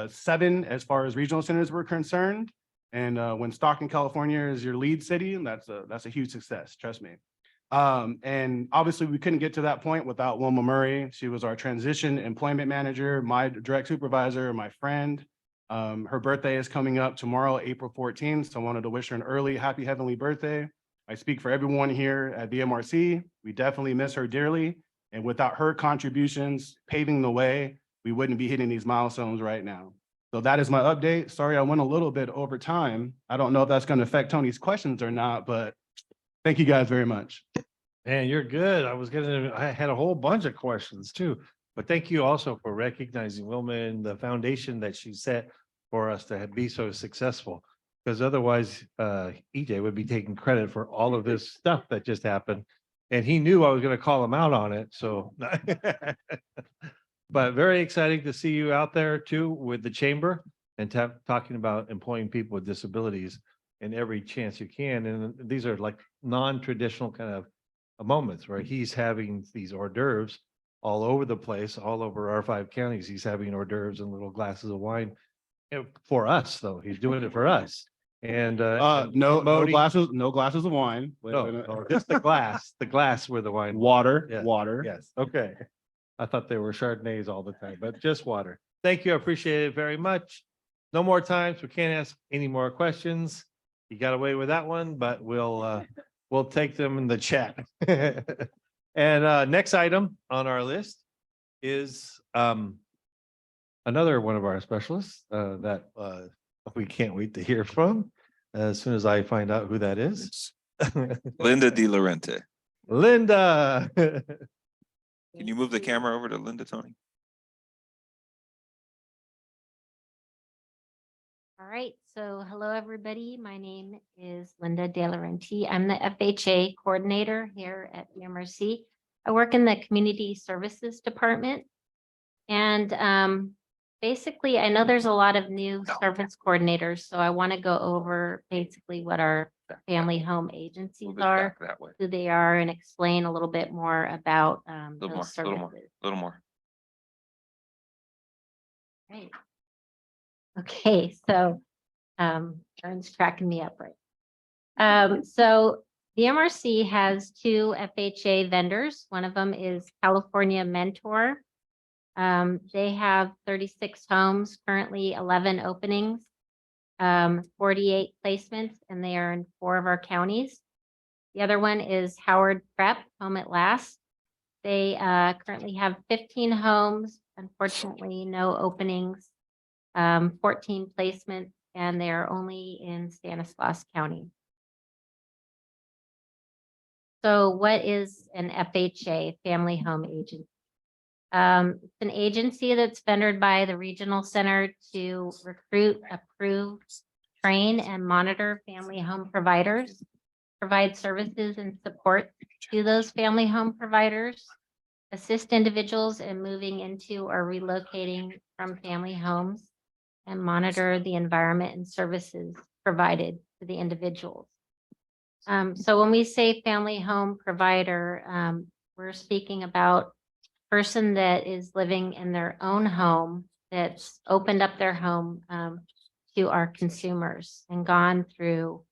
7 as far as regional centers were concerned. And when Stockton, California is your lead city, and that's a huge success, trust me. And obviously we couldn't get to that point without Wilma Murray. She was our transition employment manager, my direct supervisor, my friend. Her birthday is coming up tomorrow, April 14th. So I wanted to wish her an early happy heavenly birthday. I speak for everyone here at VMRC. We definitely miss her dearly. And without her contributions paving the way, we wouldn't be hitting these milestones right now. So that is my update. Sorry, I went a little bit over time. I don't know if that's going to affect Tony's questions or not, but thank you guys very much. Man, you're good. I had a whole bunch of questions too. But thank you also for recognizing Wilma and the foundation that she set for us to be so successful. Because otherwise, EJ would be taking credit for all of this stuff that just happened. And he knew I was going to call him out on it, so. But very exciting to see you out there too with the chamber and talking about employing people with disabilities in every chance you can. And these are like non-traditional kind of moments where he's having these hors d'oeuvres all over the place, all over our 5 counties. He's having hors d'oeuvres and little glasses of wine. For us, though, he's doing it for us. And No Modi- glasses of wine. no, just the glass where the wine. Water, Yeah. water. Yes, okay. I thought they were Chardonnays all the time, but just water. Thank you, I appreciate it very much. No more times, we can't ask any more questions. You got away with that one, but we'll take them in the chat. And next item on our list is another one of our specialists that we can't wait to hear from as soon as I find out who that is. Linda De Laurenti. Linda. Can you move the camera over to Linda, Tony? All right, so hello, everybody. My name is Linda De Laurenti. I'm the FHA coordinator here at VMRC. I work in the Community Services Department. And basically, I know there's a lot of new service coordinators, so I want to go over basically what our family home agencies Move it are, back that way. who they are, and explain a little bit more about Little more, those little more, services. little more. Right. Okay, so Aaron's cracking me up, right? So the MRC has 2 FHA vendors. One of them is California Mentor. They have 36 homes, currently 11 openings, 48 placements, and they are in 4 of our counties. The other one is Howard Prep, Home at Last. They currently have 15 homes, unfortunately, no openings, 14 placements, and they are only in Stanislaus County. So what is an FHA, Family Home Agency? It's an agency that's vended by the regional center to recruit, approve, train, and monitor family home providers, provide services and support to those family home providers, assist individuals in moving into or relocating from family homes, and monitor the environment and services provided to the individuals. So when we say family home provider, we're speaking about person that is living in their own home, that's opened up their home to our consumers and gone through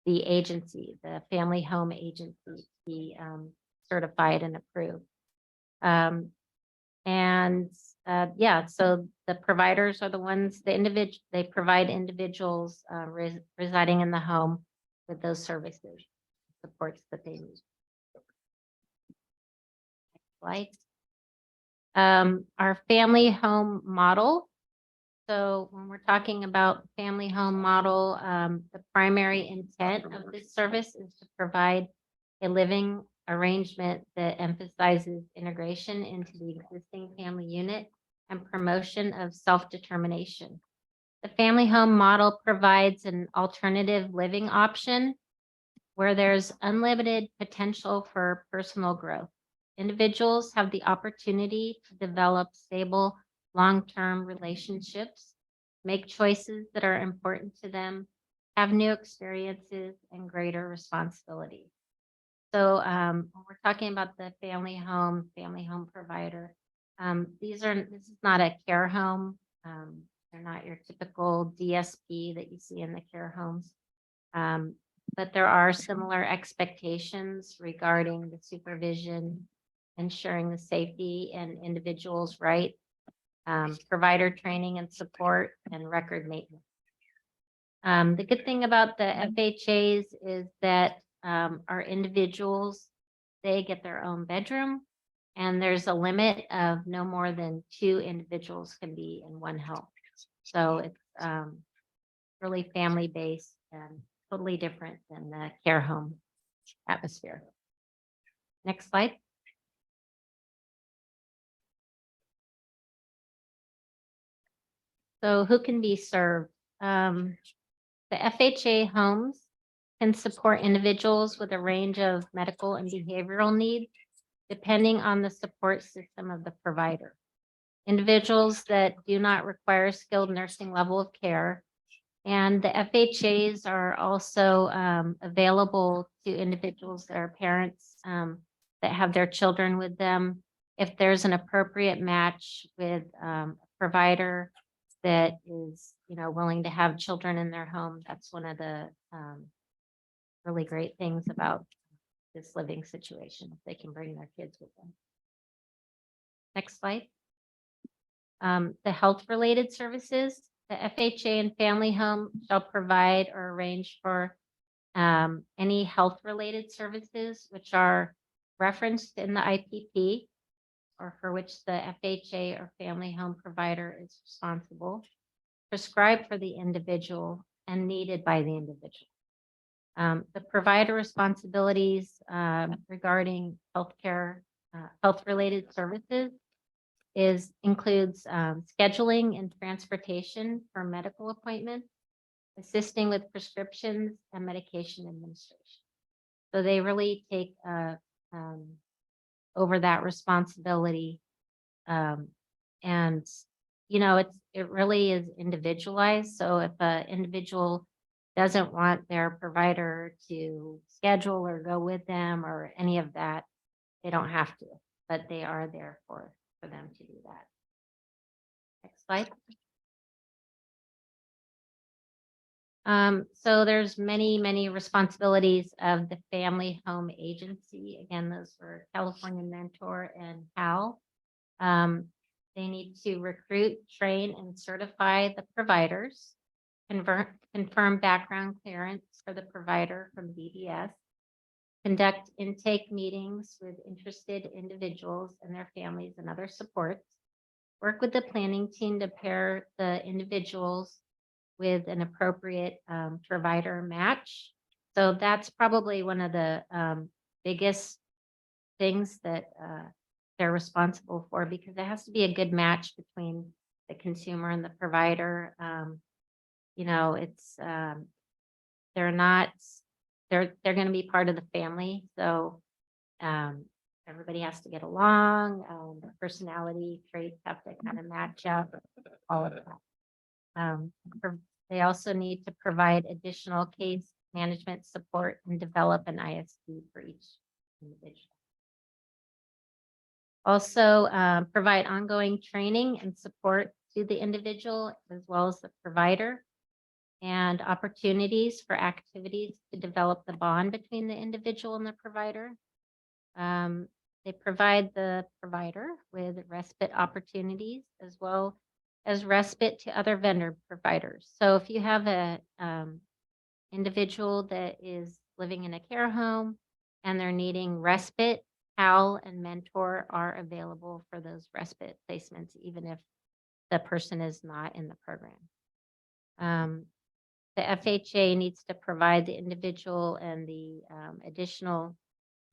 the agency, the family home agency, to be certified and approved. Yeah, so the providers are the ones, they provide individuals residing in the home with those services, supports that they need. Next slide. Our family home model. So when we're talking about family home model, the primary intent of this service is to provide a living arrangement that emphasizes integration into the existing family unit and promotion of self-determination. The family home model provides an alternative living option where there's unlimited potential for personal growth. Individuals have the opportunity to develop stable, long-term relationships, make choices that are important to them, have new experiences, and greater responsibility. So when we're talking about the family home provider, this is not a care home. They're not your typical DSP that you see in the care homes. but there are similar expectations regarding the supervision, ensuring the safety and individuals' right, provider training and support, and record maintenance. The good thing about the FHAs is that our individuals, they get their own bedroom, and there's a limit of no more than 2 individuals can be in one home. So it's really family-based and totally different than the care home atmosphere. Next slide. So who can be served? The FHA homes can support individuals with a range of medical and behavioral needs, depending on the support system of the provider. Individuals that do not require skilled nursing level of care. And the FHAs are also available to individuals that are parents that have their children with them. If there's an appropriate match with a provider that is, willing to have children in their home, that's one of the really great things about this living situation. They can bring their kids with them. Next slide. The health-related services, the FHA and family home shall provide or arrange for any health-related services which are referenced in the IPP or for which the FHA or family home provider is responsible, prescribed for the individual and needed by the individual. The provider responsibilities regarding healthcare, health-related services includes scheduling and transportation for medical appointments, assisting with prescriptions and medication administration. So they really take over that responsibility. And it really is individualized. So if an individual doesn't want their provider to schedule or go with them or any of that, they don't have to, but they are there for them to do that. Next slide. So there's many responsibilities of the family home agency. Again, those were California Mentor and HAL. They need to recruit, train, and certify the providers, confirm background clearance for the provider from DBS, conduct intake meetings with interested individuals and their families and other supports, work with the planning team to pair the individuals with an appropriate provider match. So that's probably one of the biggest things that they're responsible for, because it has to be a good match between the consumer and the provider. It's they're going to be part of the family. So everybody has to get along. The personality traits have to kind of match up, all of that. They also need to provide additional case management support and develop an ISP for each individual. Also, provide ongoing training and support to the individual as well as the provider, and opportunities for activities to develop the bond between the individual and the provider. They provide the provider with respite opportunities as well as respite to other vendor providers. So if you have a individual that is living in a care home and they're needing respite, HAL and Mentor are available for those respite placements, even if the person is not in the program. The FHA needs to provide the individual and the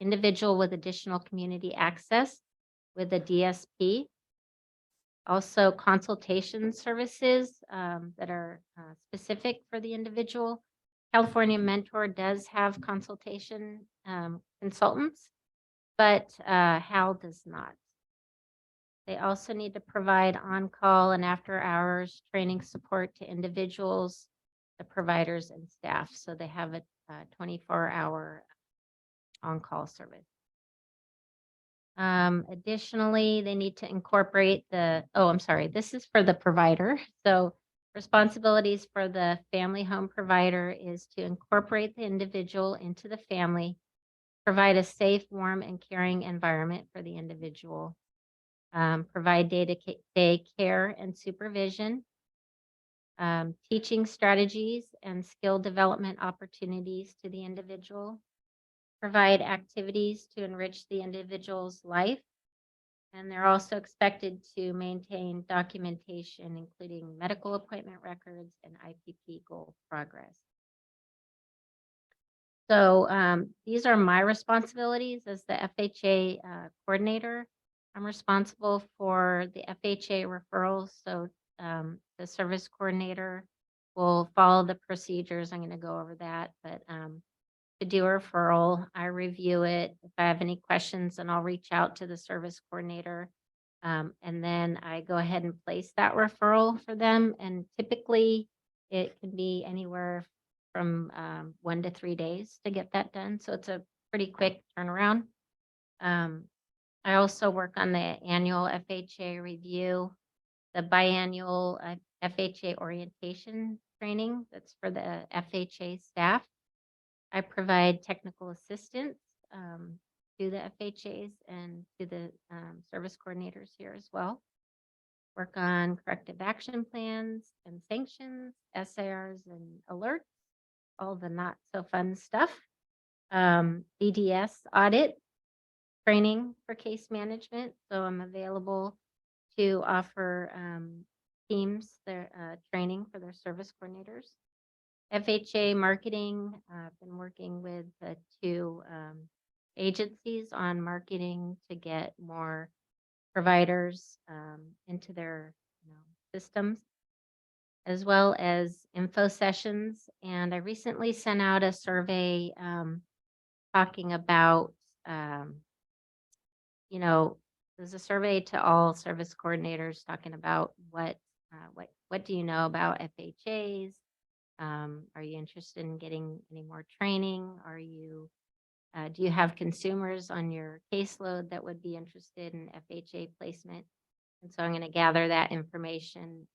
individual with additional community access with a DSP. Also consultation services that are specific for the individual. California Mentor does have consultation consultants, but HAL does not. They also need to provide on-call and after-hours training support to individuals, the providers, and staff. So they have a 24-hour on-call service. Additionally, they need to incorporate this is for the provider. So Responsibilities for the family home provider is to incorporate the individual into the family, provide a safe, warm, and caring environment for the individual, provide day-to-day care and supervision, teaching strategies and skill development opportunities to the individual, provide activities to enrich the individual's life, and they're also expected to maintain documentation, including medical appointment records and IPP goal progress. So these are my responsibilities as the FHA coordinator. I'm responsible for the FHA referrals. So the service coordinator will follow the procedures. I'm going to go over that, but to do a referral, I review it. If I have any questions, then I'll reach out to the service coordinator. And then I go ahead and place that referral for them. And typically it can be anywhere from 1 to 3 days to get that done. So it's a pretty quick turnaround. I also work on the annual FHA review, the biannual FHA orientation training that's for the FHA staff. I provide technical assistance to the FHAs and to the service coordinators here as well. Work on corrective action plans and sanctions, SARs and alerts, all the not so fun stuff. BDS audit training for case management. So I'm available to offer teams their training for their service coordinators. FHA marketing, I've been working with the 2 agencies on marketing to get more providers into their systems, as well as info sessions. And I recently sent out a survey talking about, there's a survey to all service coordinators talking about what do you know about FHAs? Are you interested in getting any more training? Do you have consumers on your caseload that would be interested in FHA placement? And so I'm going to gather that information.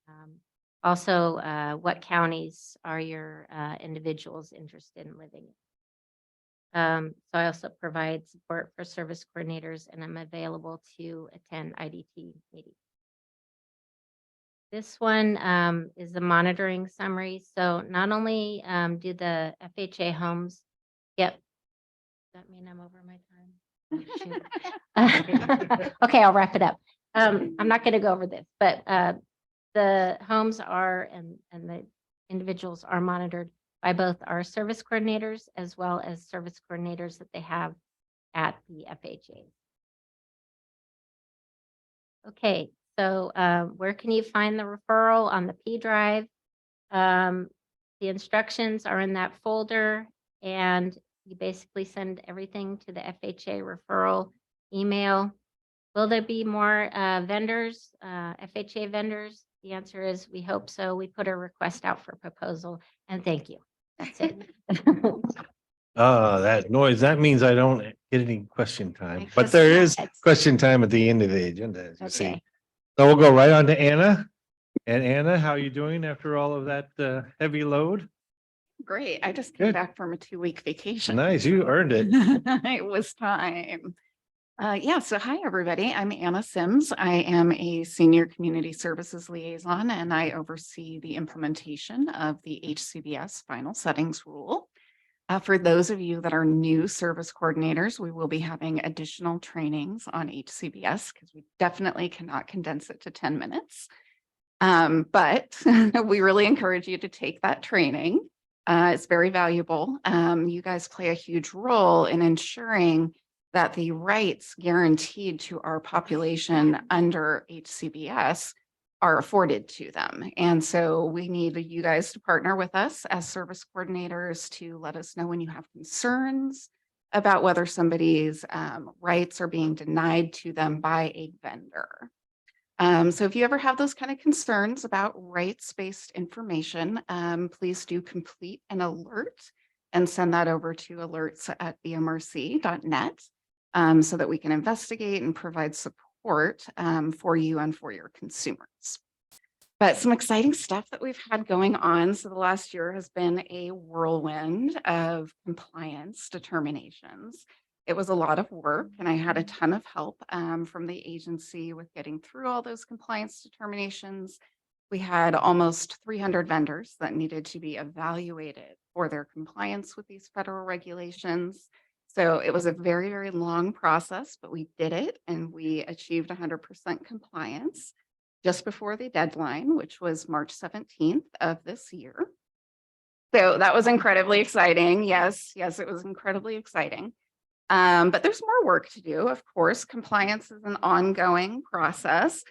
Also, what counties are your individuals interested in living in? So I also provide support for service coordinators, and I'm available to attend IDT meetings. This one is the monitoring summary. So not only do the FHA homes get, does that mean I'm over my time? Okay, I'll wrap it up. I'm not going to go over this, but the homes are and the individuals are monitored by both our service coordinators as well as service coordinators that they have at the FHA. Okay. So where can you find the referral? On the P drive? The instructions are in that folder, and you basically send everything to the FHA referral email. Will there be more vendors, FHA vendors? The answer is we hope so. We put a request out for proposal, and thank you. That's it. That noise, that means I don't get any question time, I but just there is had- question time at the end of the agenda, as you see. Okay. So we'll go right on to Anna. And Anna, how are you doing after all of that heavy load? Great. I just came Good. back from a 2-week vacation. Nice, you earned it. It was time. So hi, everybody. I'm Anna Sims. I am a senior community services liaison, and I oversee the implementation of the HCBS final settings rule. For those of you that are new service coordinators, we will be having additional trainings on HCBS because we definitely cannot condense it to 10 minutes. But we really encourage you to take that training. It's very valuable. You guys play a huge role in ensuring that the rights guaranteed to our population under HCBS are afforded to them. And so we need you guys to partner with us as service coordinators to let us know when you have concerns about whether somebody's rights are being denied to them by a vendor. So if you ever have those kind of concerns about rights-based information, please do complete an alert and send that over to alerts@vmrc.net so that we can investigate and provide support for you and for your consumers. But some exciting stuff that we've had going on. So the last year has been a whirlwind of compliance determinations. It was a lot of work and I had a ton of help from the agency with getting through all those compliance determinations. We had almost 300 vendors that needed to be evaluated for their compliance with these federal regulations. So it was a very, very long process, but we did it and we achieved 100% compliance just before the deadline, which was March 17th of this year. So that was incredibly exciting. Yes, it was incredibly exciting. But there's more work to do. Of course, compliance is an ongoing process.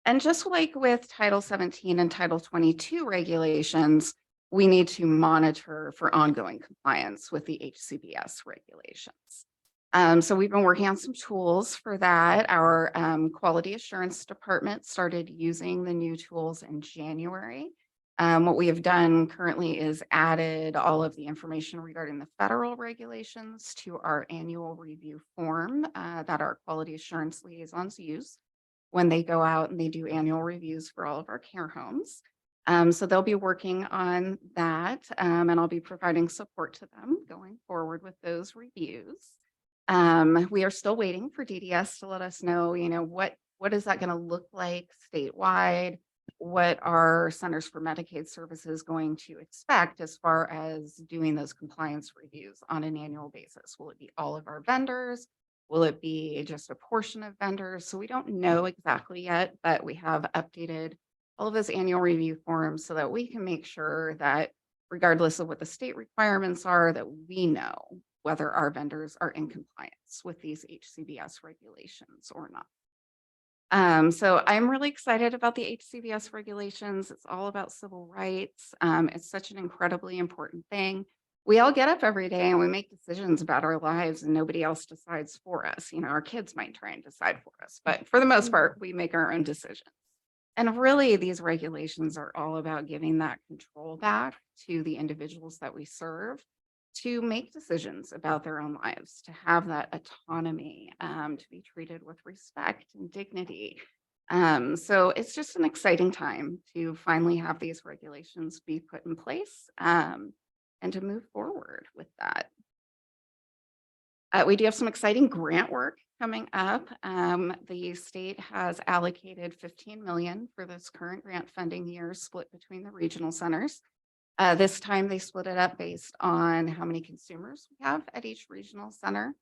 And just like with Title 17 and Title 22 regulations, we need to monitor for ongoing compliance with the HCBS regulations. So we've been working on some tools for that. Our quality assurance department started using the new tools in January. What we have done currently is added all of the information regarding the federal regulations to our annual review form that our quality assurance liaisons use when they go out and they do annual reviews for all of our care homes. So they'll be working on that and I'll be providing support to them going forward with those reviews. We are still waiting for DDS to let us know, what is that going to look like statewide? What are Centers for Medicaid Services going to expect as far as doing those compliance reviews on an annual basis? Will it be all of our vendors? Will it be just a portion of vendors? So we don't know exactly yet, but we have updated all of those annual review forms so that we can make sure that regardless of what the state requirements are, that we know whether our vendors are in compliance with these HCBS regulations or not. So I'm really excited about the HCBS regulations. It's all about civil rights. It's such an incredibly important thing. We all get up every day and we make decisions about our lives and nobody else decides for us. Our kids might try and decide for us, but for the most part, we make our own decisions. And really, these regulations are all about giving that control back to the individuals that we serve to make decisions about their own lives, to have that autonomy, to be treated with respect and dignity. So it's just an exciting time to finally have these regulations be put in place and to move forward with that. We do have some exciting grant work coming up. The state has allocated $15 million for this current grant funding year split between the regional centers. This time they split it up based on how many consumers we have at each regional center.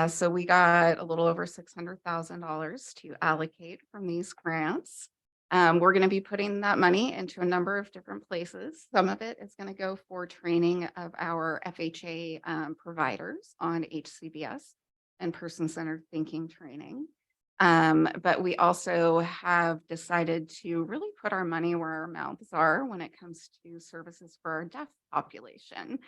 So we got a little over $600,000 to allocate from these grants. We're going to be putting that money into a number of different places. Some of it is going to go for training of our FHA providers on HCBS and person-centered thinking training. But we also have decided to really put our money where our mouths are when it comes to services for our deaf population.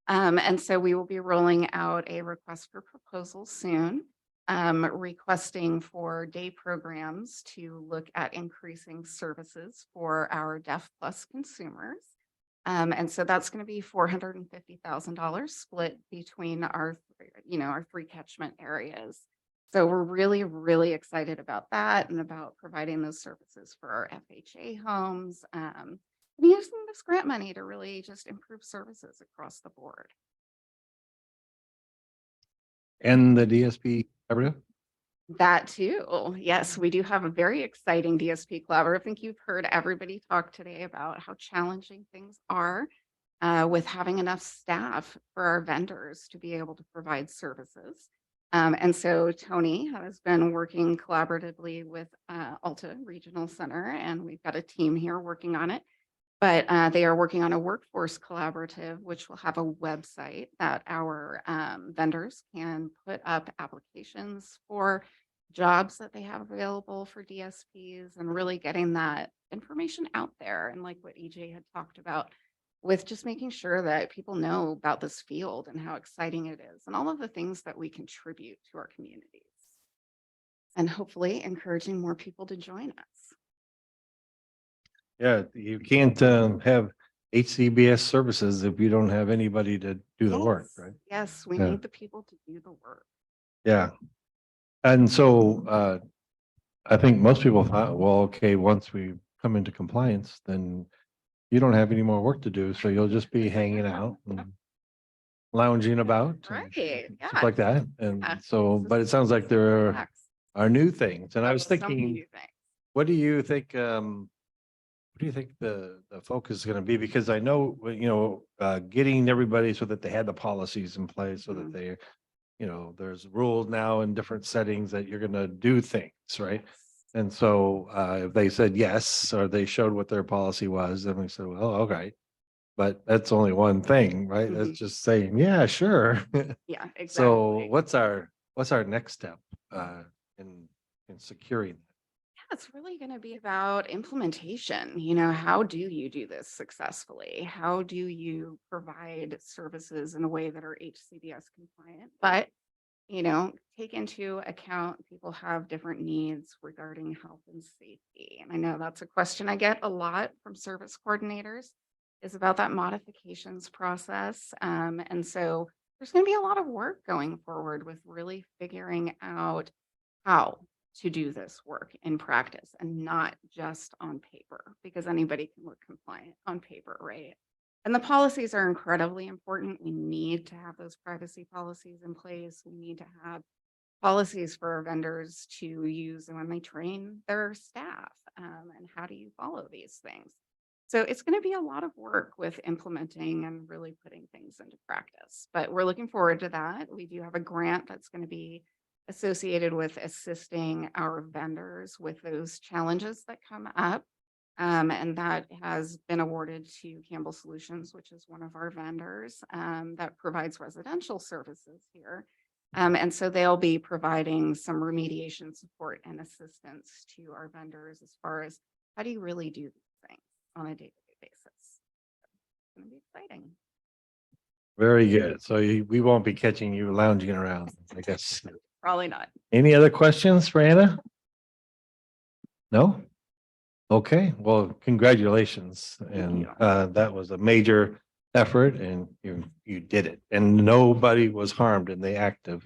And so we will be rolling out a request for proposal soon, requesting for day programs to look at increasing services for our Deaf Plus consumers. And so that's going to be $450,000 split between our three catchment areas. So we're really, really excited about that and about providing those services for our FHA homes. And using this grant money to really just improve services across the board. And the DSP collaborative? That too. Yes, we do have a very exciting DSP collaborative. I think you've heard everybody talk today about how challenging things are with having enough staff for our vendors to be able to provide services. And so Tony has been working collaboratively with Alta Regional Center, and we've got a team here working on it. But they are working on a workforce collaborative, which will have a website that our vendors can put up applications for jobs that they have available for DSPs and really getting that information out there. And like what EJ had talked about, with just making sure that people know about this field and how exciting it is and all of the things that we contribute to our communities. And hopefully encouraging more people to join us. Yeah, you can't have HCBS services if you don't have anybody to do the work, Yes, right? Yes, we Yeah. need the people to do the work. Yeah. And so I think most people thought, well, okay, once we come into compliance, then you don't have any more work to do. So you'll just be hanging out and lounging about. and Right, Stuff yeah. like that. Yeah. And so, but it sounds like there Relax. are new things. And I was So many thinking, new things. what do you think, what do you think the focus is going to be? Because I know, getting everybody so that they had the policies in place so that Mhm. they, there's rules now in different settings that you're going to do things, right? And so if they said yes, or they showed what their policy was, then we said, well, okay. But that's only one thing, right? That's Mhm. just saying, yeah, sure. Yeah, exactly. So what's our next step in securing? It's really going to be about implementation. You know, how do you do this successfully? How do you provide services in a way that are HCBS compliant? But, take into account people have different needs regarding health and safety. And I know that's a question I get a lot from service coordinators, is about that modifications process. And so there's going to be a lot of work going forward with really figuring out how to do this work in practice and not just on paper, because anybody can look compliant on paper, right? And the policies are incredibly important. We need to have those privacy policies in place. We need to have policies for our vendors to use when they train their staff. And how do you follow these things? So it's going to be a lot of work with implementing and really putting things into practice. But we're looking forward to that. We do have a grant that's going to be associated with assisting our vendors with those challenges that come up. And that has been awarded to Campbell Solutions, which is one of our vendors that provides residential services here. And so they'll be providing some remediation support and assistance to our vendors as far as how do you really do these things on a day-to-day basis. It's going to be exciting. Very good. So we won't be catching you lounging around, I guess. Probably not. Any other questions for Anna? No? Okay, well, congratulations. And that was a major effort and you did it. And nobody was harmed in the act of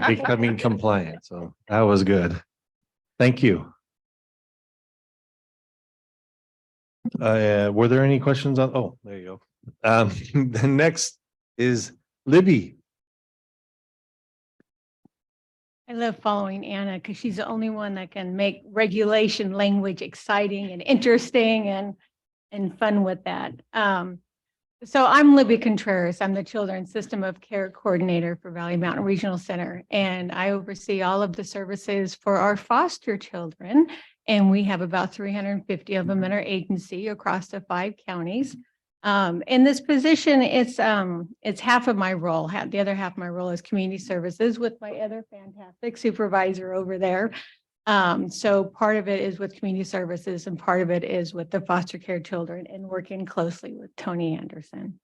becoming compliant. So that was good. Thank you. Were there any questions on, oh, there you go. The next is Libby. I love following Anna because she's the only one that can make regulation language exciting and interesting and fun with that. So I'm Libby Contreras. I'm the Children's System of Care Coordinator for Valley Mountain Regional Center, and I oversee all of the services for our foster children. And we have about 350 of them in our agency across the 5 counties. In this position, it's half of my role. The other half of my role is community services with my other fantastic supervisor over there. So part of it is with community services and part of it is with the foster care children and working closely with Tony Anderson.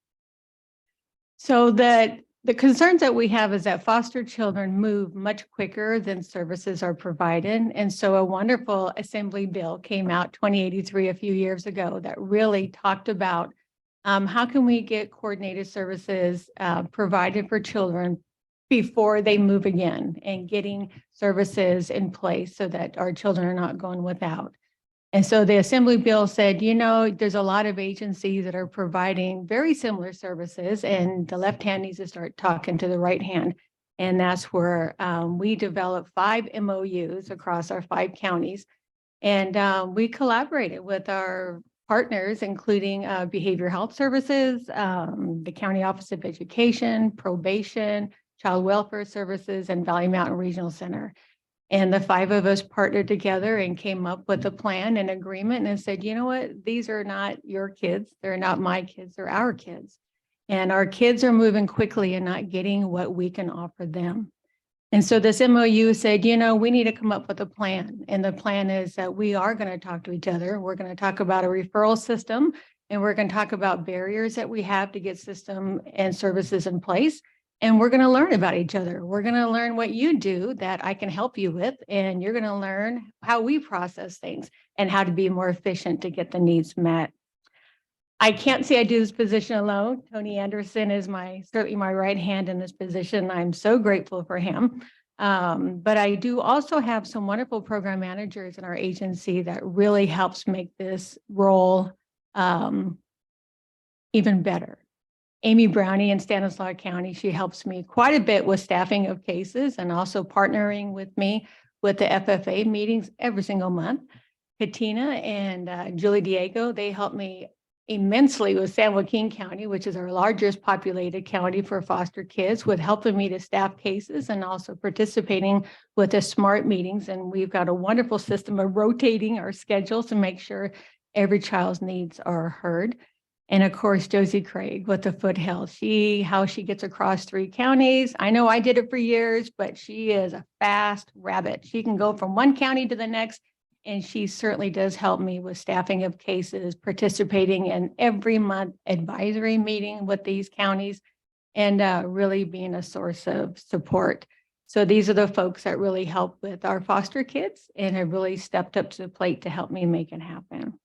So the concerns that we have is that foster children move much quicker than services are provided. And so a wonderful assembly bill came out 2083 a few years ago that really talked about how can we get coordinated services provided for children before they move again and getting services in place so that our children are not going without. And so the assembly bill said, there's a lot of agencies that are providing very similar services and the left hand needs to start talking to the right hand. And that's where we developed 5 MOUs across our 5 counties. And we collaborated with our partners, including behavioral health services, the County Office of Education, probation, child welfare services, and Valley Mountain Regional Center. And the 5 of us partnered together and came up with a plan and agreement and said, you know what, these are not your kids. They're not my kids, they're our kids. And our kids are moving quickly and not getting what we can offer them. And so this MOU said, we need to come up with a plan. And the plan is that we are going to talk to each other. We're going to talk about a referral system, and we're going to talk about barriers that we have to get system and services in place. And we're going to learn about each other. We're going to learn what you do that I can help you with. And you're going to learn how we process things and how to be more efficient to get the needs met. I can't say I do this position alone. Tony Anderson is certainly my right hand in this position. I'm so grateful for him. But I do also have some wonderful program managers in our agency that really helps make this role even better. Amy Brownie in Stanislaus County, she helps me quite a bit with staffing of cases and also partnering with me with the FFA meetings every single month. Katina and Julie Diego, they help me immensely with San Joaquin County, which is our largest populated county for foster kids, with helping me to staff cases and also participating with the SMART meetings. And we've got a wonderful system of rotating our schedules to make sure every child's needs are heard. And of course, Josie Craig with the Foothills, how she gets across 3 counties. I know I did it for years, but she is a fast rabbit. She can go from one county to the next. And she certainly does help me with staffing of cases, participating in every month advisory meeting with these counties, and really being a source of support. So these are the folks that really help with our foster kids and have really stepped up to the plate to help me make it happen.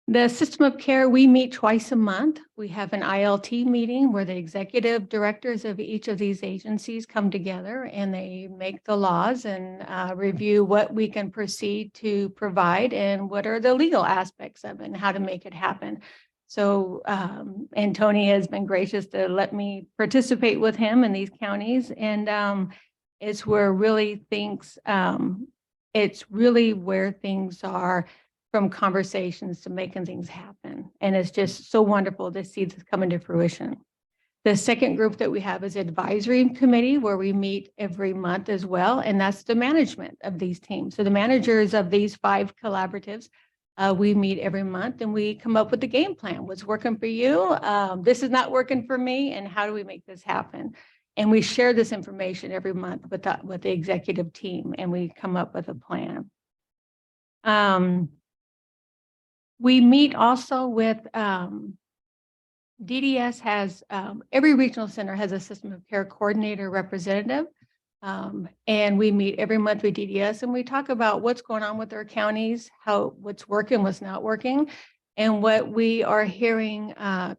The system of care, we meet twice a month. We have an ILT meeting where the executive directors of each of these agencies come together and they make the laws and review what we can proceed to provide and what are the legal aspects of it and how to make it happen. So, and Tony has been gracious to let me participate with him in these counties. And it's where really things, it's really where things are, from conversations to making things happen. And it's just so wonderful to see this come into fruition. The second group that we have is advisory committee, where we meet every month as well. And that's the management of these teams. So the managers of these 5 collaboratives, we meet every month and we come up with the game plan. What's working for you? This is not working for me. And how do we make this happen? And we share this information every month with the executive team, and we come up with a plan. We meet also with DDS has, every regional center has a system of care coordinator representative. And we meet every month with DDS and we talk about what's going on with our counties, what's working, what's not working. And what we are hearing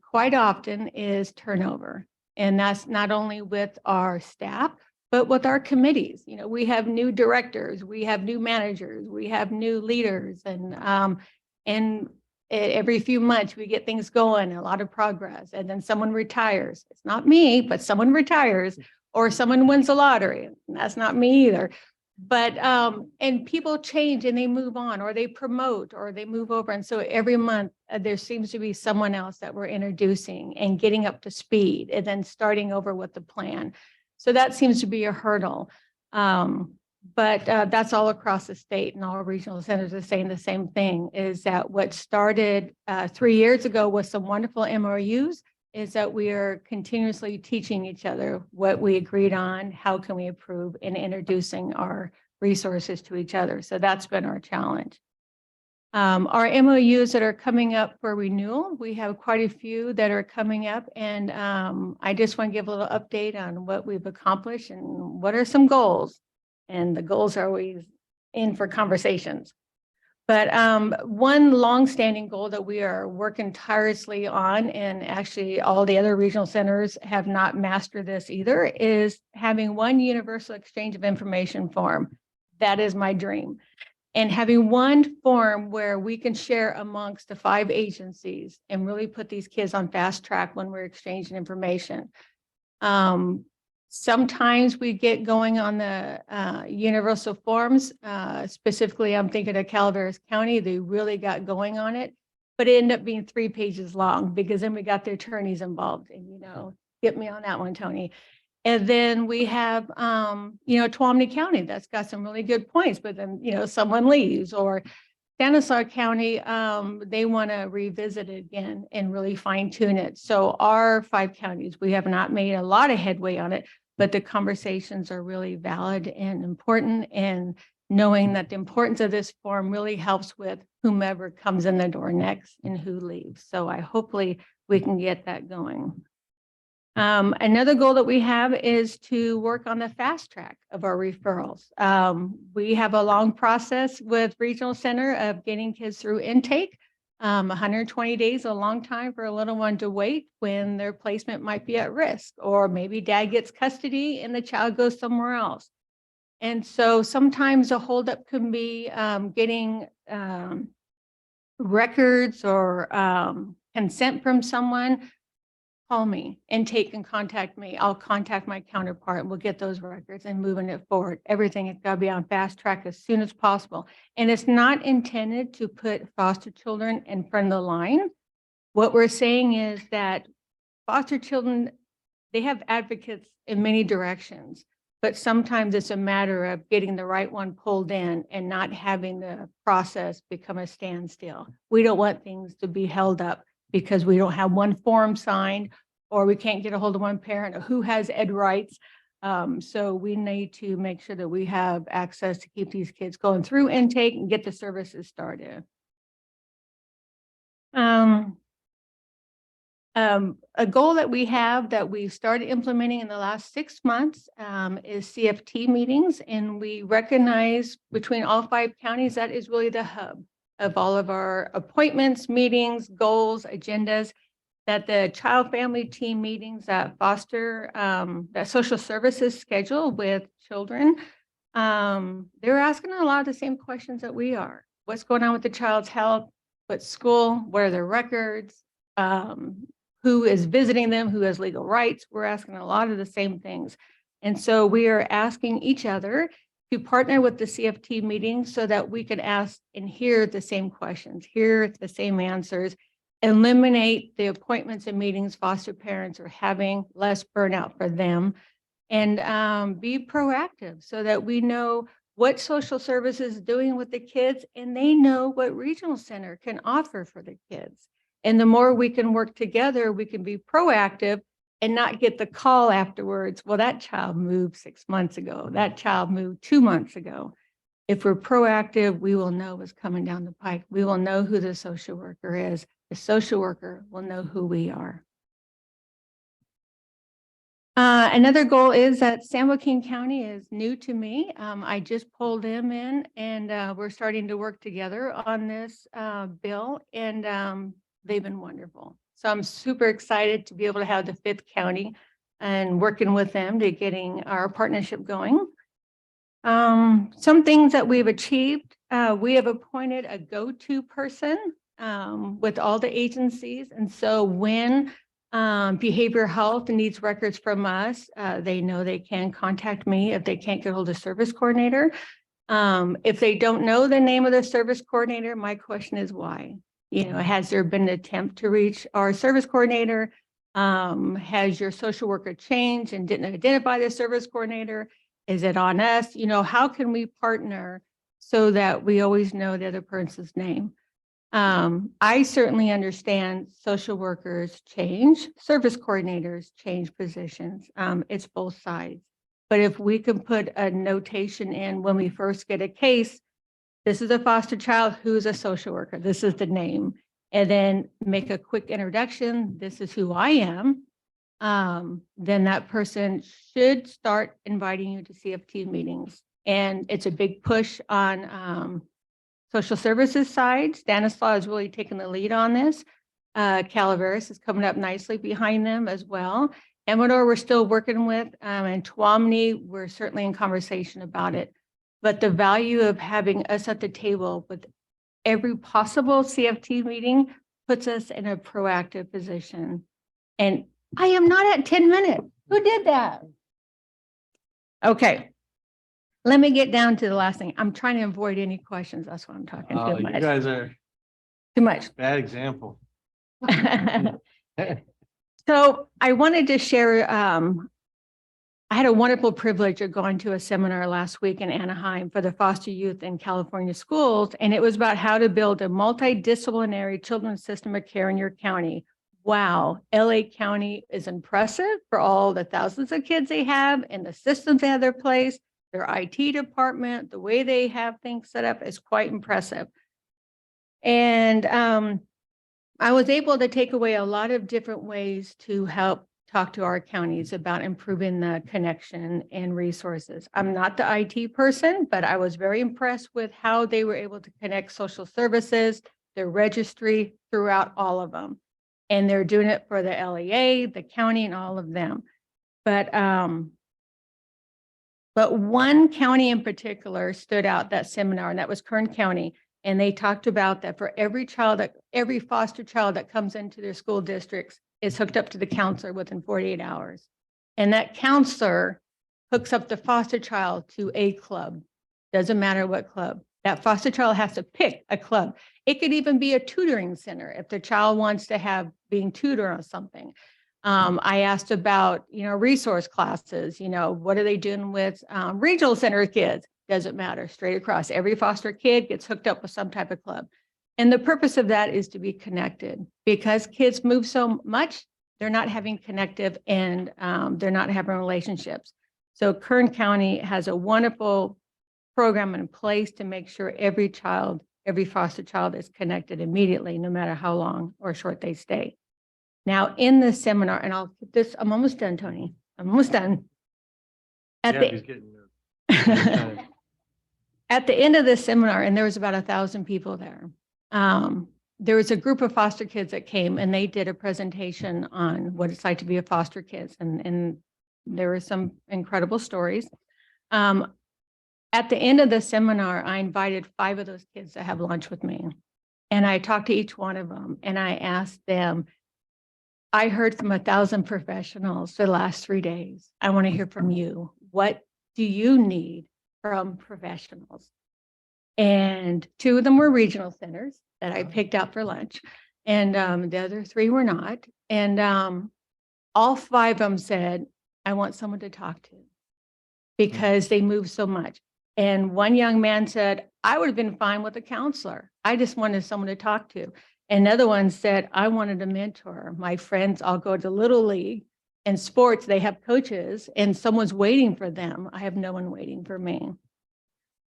quite often is turnover. And that's not only with our staff, but with our committees. You know, we have new directors, we have new managers, we have new leaders, and every few months we get things going, a lot of progress, and then someone retires. It's not me, but someone retires, or someone wins the lottery. And that's not me either. But and people change and they move on, or they promote, or they move over. And so every month there seems to be someone else that we're introducing and getting up to speed, and then starting over with the plan. So that seems to be a hurdle. But that's all across the state, and all regional centers are saying the same thing, is that what started 3 years ago with some wonderful MOUs is that we are continuously teaching each other what we agreed on, how can we improve, and introducing our resources to each other. So that's been our challenge. Our MOUs that are coming up for renewal, we have quite a few that are coming up, and I just want to give a little update on what we've accomplished and what are some goals. And the goals are always in for conversations. But one longstanding goal that we are working tirelessly on, and actually all the other regional centers have not mastered this either, is having one universal exchange of information form. That is my dream. And having one form where we can share amongst the 5 agencies and really put these kids on fast track when we're exchanging information. Sometimes we get going on the universal forms. Specifically, I'm thinking of Calaveras County. They really got going on it, but it ended up being 3 pages long because then we got the attorneys involved. And, you know, get me on that one, Tony. And then we have, you know, Tuolumne County that's got some really good points, but then, you know, someone leaves. Or Stanislaus County, they want to revisit it again and really fine tune it. So our 5 counties, we have not made a lot of headway on it, but the conversations are really valid and important. And knowing that the importance of this form really helps with whomever comes in the door next and who leaves. So hopefully we can get that going. Another goal that we have is to work on the fast track of our referrals. We have a long process with Regional Center of getting kids through intake. 120 days, a long time for a little one to wait when their placement might be at risk, or maybe dad gets custody and the child goes somewhere else. And so sometimes a holdup can be getting records or consent from someone. Call me and contact me. I'll contact my counterpart. We'll get those records and moving it forward. Everything has got to be on fast track as soon as possible. And it's not intended to put foster children in front of the line. What we're saying is that foster children, they have advocates in many directions, but sometimes it's a matter of getting the right one pulled in and not having the process become a standstill. We don't want things to be held up because we don't have one form signed, or we can't get a hold of one parent, or who has ed rights. So we need to make sure that we have access to keep these kids going through intake and get the services started. A goal that we have that we started implementing in the last 6 months is CFT meetings, and we recognize between all 5 counties that is really the hub of all of our appointments, meetings, goals, agendas, that the child family team meetings that foster, that social services schedule with children, they're asking a lot of the same questions that we are. What's going on with the child's health? What's school? What are their records? Who is visiting them? Who has legal rights? We're asking a lot of the same things. And so we are asking each other to partner with the CFT meeting so that we can ask and hear the same questions, hear the same answers, eliminate the appointments and meetings foster parents are having, less burnout for them, and be proactive so that we know what social services is doing with the kids, and they know what regional center can offer for the kids. And the more we can work together, we can be proactive and not get the call afterwards. Well, that child moved 6 months ago. That child moved 2 months ago. If we're proactive, we will know what's coming down the pike. We will know who the social worker is. The social worker will know who we are. Another goal is that San Joaquin County is new to me. I just pulled them in, and we're starting to work together on this bill, and they've been wonderful. So I'm super excited to be able to have the 5th county and working with them to getting our partnership going. Some things that we've achieved, we have appointed a go-to person with all the agencies. And so when behavioral health needs records from us, they know they can contact me if they can't get hold of service coordinator. If they don't know the name of the service coordinator, my question is why? You know, has there been an attempt to reach our service coordinator? Has your social worker changed and didn't identify the service coordinator? Is it on us? You know, how can we partner so that we always know the other person's name? I certainly understand social workers change, service coordinators change positions. It's both sides. But if we can put a notation in when we first get a case, this is a foster child who's a social worker, this is the name, and then make a quick introduction, this is who I am, then that person should start inviting you to CFT meetings. And it's a big push on social services side. Stanislaus is really taking the lead on this. Calaveras is coming up nicely behind them as well. Amador, we're still working with, and Tuamini, we're certainly in conversation about it. But the value of having us at the table with every possible CFT meeting puts us in a proactive position. And I am not at 10 minutes. Who did that? Okay. Let me get down to the last thing. I'm trying to avoid any questions. That's why I'm talking too You much. guys are Too much. bad example. So I wanted to share, I had a wonderful privilege of going to a seminar last week in Anaheim for the foster youth in California schools. And it was about how to build a multidisciplinary children's system of care in your county. Wow, LA County is impressive for all the thousands of kids they have and the systems they have their place. Their IT department, the way they have things set up is quite impressive. And I was able to take away a lot of different ways to help talk to our counties about improving the connection and resources. I'm not the IT person, but I was very impressed with how they were able to connect social services, their registry throughout all of them. And they're doing it for the LEA, the county, and all of them. But one county in particular stood out that seminar, and that was Kern County. And they talked about that for every foster child that comes into their school districts is hooked up to the counselor within 48 hours. And that counselor hooks up the foster child to a club. Doesn't matter what club. That foster child has to pick a club. It could even be a tutoring center if the child wants to have being tutored on something. I asked about, resource classes, what are they doing with regional center kids? Doesn't matter, straight across. Every foster kid gets hooked up with some type of club. And the purpose of that is to be connected, because kids move so much, they're not having connective and they're not having relationships. So Kern County has a wonderful program in place to make sure every foster child is connected immediately, no matter how long or short they stay. Now in the seminar, and I'm almost done, Tony. I'm almost done. Gabby's getting nervous. At the end of the seminar, and there was about 1,000 people there, there was a group of foster kids that came and they did a presentation on what it's like to be a foster kid. And there were some incredible stories. At the end of the seminar, I invited 5 of those kids to have lunch with me. And I talked to each one of them and I asked them, I heard from 1,000 professionals for the last 3 days. I want to hear from you. What do you need from professionals? And 2 of them were regional centers that I picked out for lunch. And the other 3 were not. And all 5 of them said, I want someone to talk to because they move so much. And one young man said, I would have been fine with a counselor. I just wanted someone to talk to. Another one said, I wanted a mentor. My friends all go to Little League and sports. They have coaches and someone's waiting for them. I have no one waiting for me.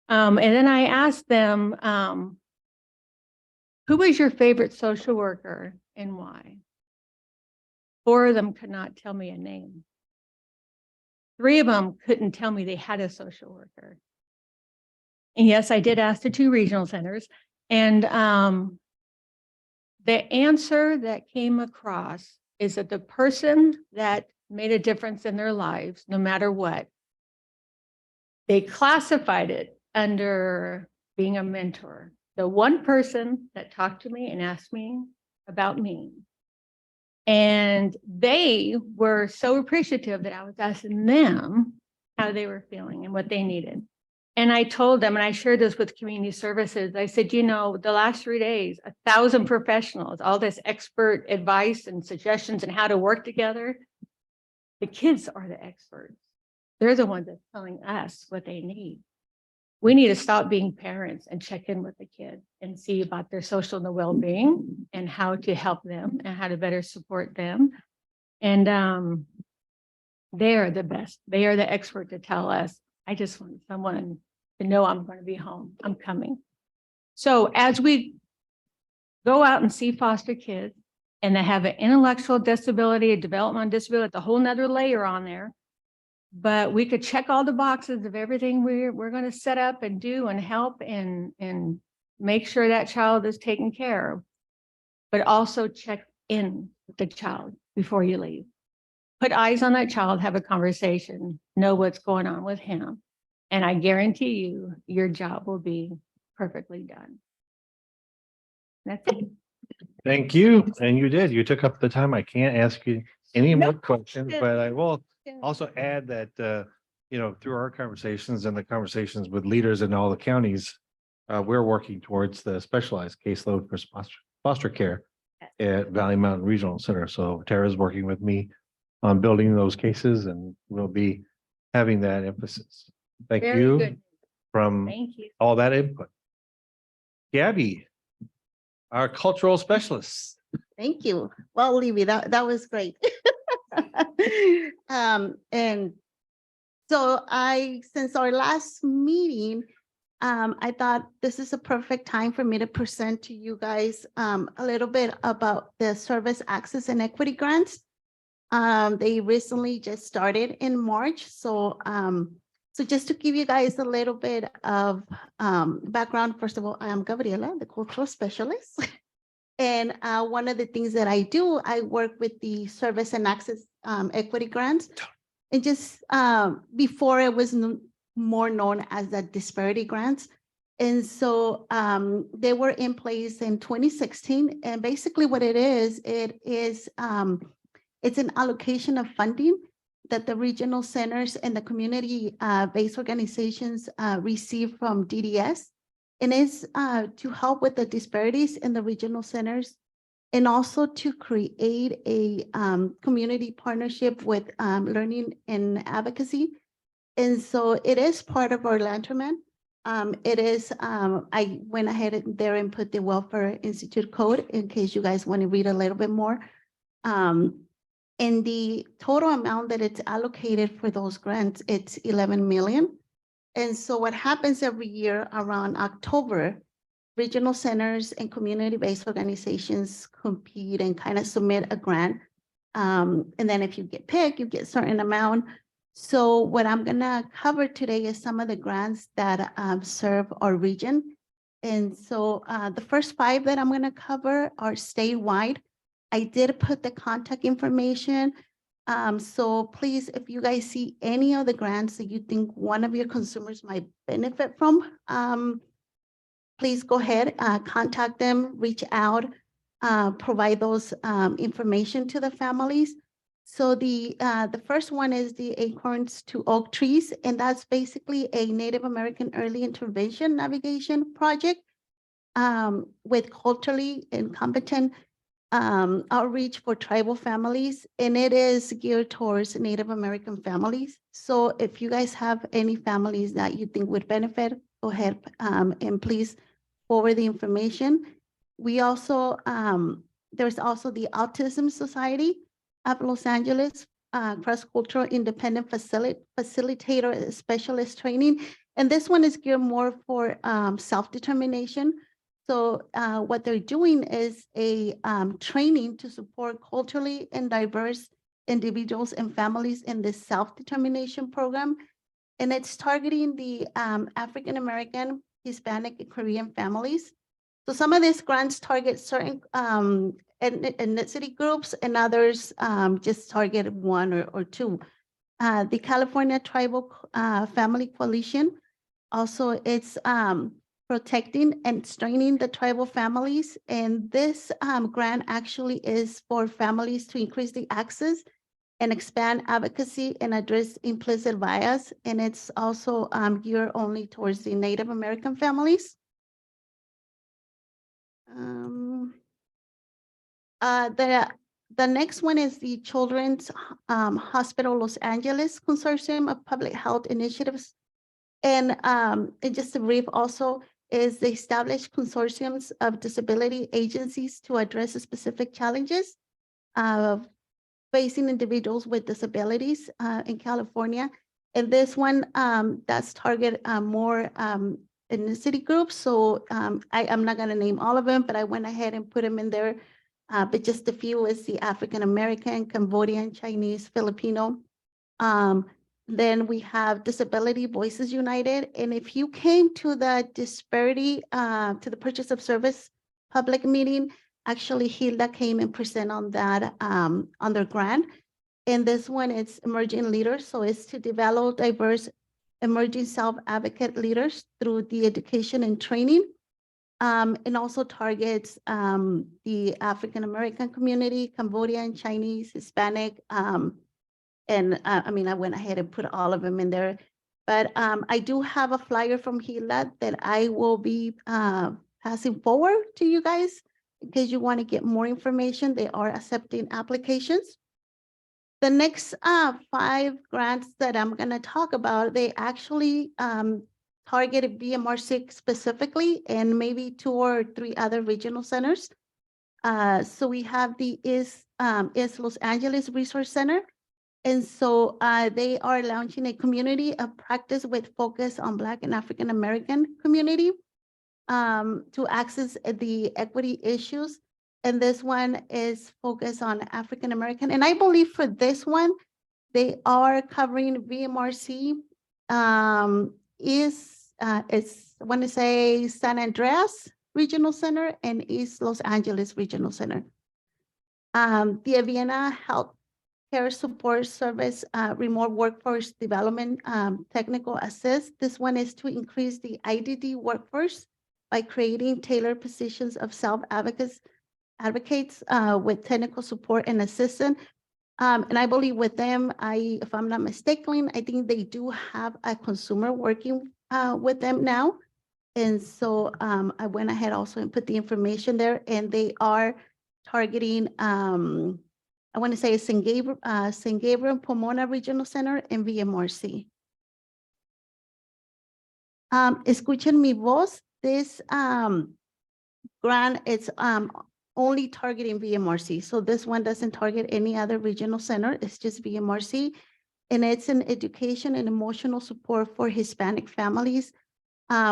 And then I asked them, who was your favorite social worker and why? 4 of them could not tell me a name. 3 of them couldn't tell me they had a social worker. And yes, I did ask the 2 regional centers. And the answer that came across is that the person that made a difference in their lives, no matter what, they classified it under being a mentor. The one person that talked to me and asked me about me. And they were so appreciative that I was asking them how they were feeling and what they needed. And I told them, and I shared this with community services, I said, the last 3 days, 1,000 professionals, all this expert advice and suggestions on how to work together. The kids are the experts. They're the ones that's telling us what they need. We need to stop being parents and check in with the kid and see about their social and well-being and how to help them and how to better support them. And they are the best. They are the expert to tell us, I just want someone to know I'm going to be home. I'm coming. So as we go out and see foster kids and they have an intellectual disability, a developmental disability, the whole nother layer on there, but we could check all the boxes of everything we're going to set up and do and help and make sure that child is taken care of, but also check in with the child before you leave. Put eyes on that child, have a conversation, know what's going on with him. And I guarantee you, your job will be perfectly done. That's it. Thank you. And you did. You took up the time. I can't ask you any more questions, but I will also add that, through our conversations and the conversations with leaders in all the counties, we're working towards the specialized caseload for foster care at Valley Mountain Regional Center. So Tara's working with me on building those cases and we'll be having that emphasis. Thank Very you good. from Thank you. all that input. Gabby, our cultural specialist. Thank you. Well, Libby, that was great. And so since our last meeting, I thought this is a perfect time for me to present to you guys a little bit about the service access and equity grants. They recently just started in March. So just to give you guys a little bit of background, first of all, I am Gabriela, the cultural specialist. And one of the things that I do, I work with the service and access equity grants. And just before it was more known as the disparity grants. And so they were in place in 2016. And basically what it is it's an allocation of funding that the regional centers and the community-based organizations receive from DDS. And it's to help with the disparities in the regional centers and also to create a community partnership with learning and advocacy. And so it is part of our Lanterman. It is, I went ahead there and put the Welfare Institute code in case you guys want to read a little bit more. And the total amount that it's allocated for those grants, it's 11 million. And so what happens every year around October, regional centers and community-based organizations compete and kind of submit a grant. And then if you get picked, you get a certain amount. So what I'm gonna cover today is some of the grants that serve our region. And so the first 5 that I'm gonna cover are statewide. I did put the contact information. So please, if you guys see any of the grants that you think one of your consumers might benefit from, please go ahead, contact them, reach out, provide those information to the families. So the first one is the Acorns to Oak Trees, and that's basically a Native American early intervention navigation project with culturally incompetent outreach for tribal families, and it is geared towards Native American families. So if you guys have any families that you think would benefit, go ahead and please forward the information. We also, there's also the Autism Society of Los Angeles, cross-cultural independent facilitator specialist training. And this one is geared more for self-determination. So what they're doing is a training to support culturally and diverse individuals and families in this self-determination program. And it's targeting the African-American, Hispanic, and Korean families. So some of these grants target certain ethnicity groups and others just target 1 or 2. The California Tribal Family Coalition, also it's protecting and strengthening the tribal families. And this grant actually is for families to increase the access and expand advocacy and address implicit bias. And it's also geared only towards the Native American families. The next one is the Children's Hospital Los Angeles Consortium of Public Health Initiatives. And just a brief also is the established consortiums of disability agencies to address the specific challenges of facing individuals with disabilities in California. And this one that's target more ethnicity groups. So I'm not gonna name all of them, but I went ahead and put them in there. But just a few is the African-American, Cambodian, Chinese, Filipino. Then we have Disability Voices United. And if you came to the disparity, to the purchase of service public meeting, actually Hilda came and present on that on their grant. And this one is emerging leaders. So it's to develop diverse emerging self-advocate leaders through the education and training. And also targets the African-American community, Cambodian, Chinese, Hispanic, and I mean, I went ahead and put all of them in there. But I do have a flyer from Gila that I will be passing forward to you guys in case you want to get more information. They are accepting applications. The next 5 grants that I'm going to talk about, they actually targeted VMRC specifically and maybe 2 or 3 other regional centers. So we have the East Los Angeles Resource Center. And so they are launching a community of practice with focus on Black and African-American community to access the equity issues. And this one is focused on African-American. And I believe for this one, they are covering VMRC it's I want to say San Andreas Regional Center and East Los Angeles Regional Center. The Vienna Health Care Support Service, Remote Workforce Development, Technical Assist. This one is to increase the IDD workforce by creating tailored positions of advocates with technical support and assistance. And I believe with them, if I'm not mistaken, I think they do have a consumer working with them now. And so I went ahead also and put the information there, and they are targeting, I want to say San Gabriel Pomona Regional Center and VMRC. Escuchen mi voz. This grant is only targeting VMRC. So this one doesn't target any other regional center. It's just VMRC. And it's an education and emotional support for Hispanic families.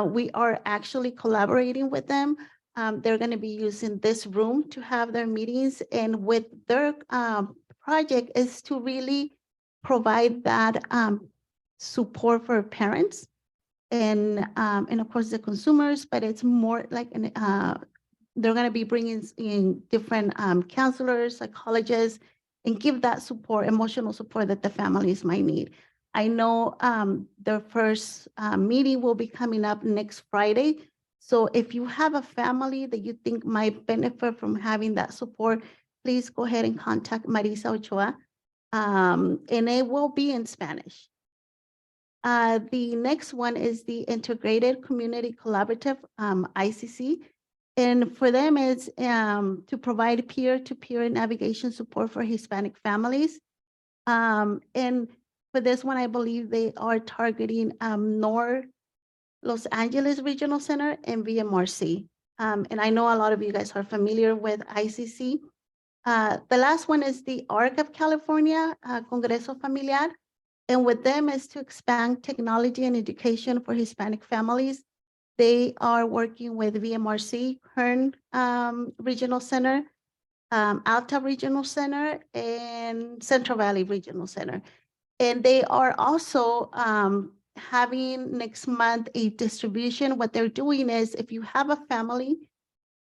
We are actually collaborating with them. They're going to be using this room to have their meetings, and with their project is to really provide that support for parents and of course the consumers, but it's more like they're going to be bringing in different counselors, psychologists, and give that support, emotional support that the families might need. I know their first meeting will be coming up next Friday. So if you have a family that you think might benefit from having that support, please go ahead and contact Marisa Ochoa, and it will be in Spanish. The next one is the Integrated Community Collaborative, ICC. And for them, it's to provide peer-to-peer navigation support for Hispanic families. And for this one, I believe they are targeting North Los Angeles Regional Center and VMRC. And I know a lot of you guys are familiar with ICC. The last one is the ARC of California, Congreso Familiar. And with them is to expand technology and education for Hispanic families. They are working with VMRC, Kern Regional Center, Alta Regional Center, and Central Valley Regional Center. And they are also having next month a distribution. What they're doing is if you have a family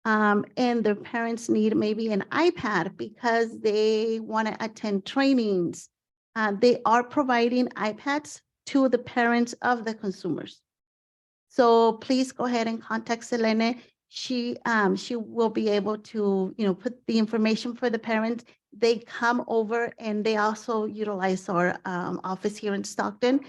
and their parents need maybe an iPad because they want to attend trainings, they are providing iPads to the parents of the consumers. So please go ahead and contact Selene. She will be able to, put the information for the parents. They come over and they also utilize our office here in Stockton,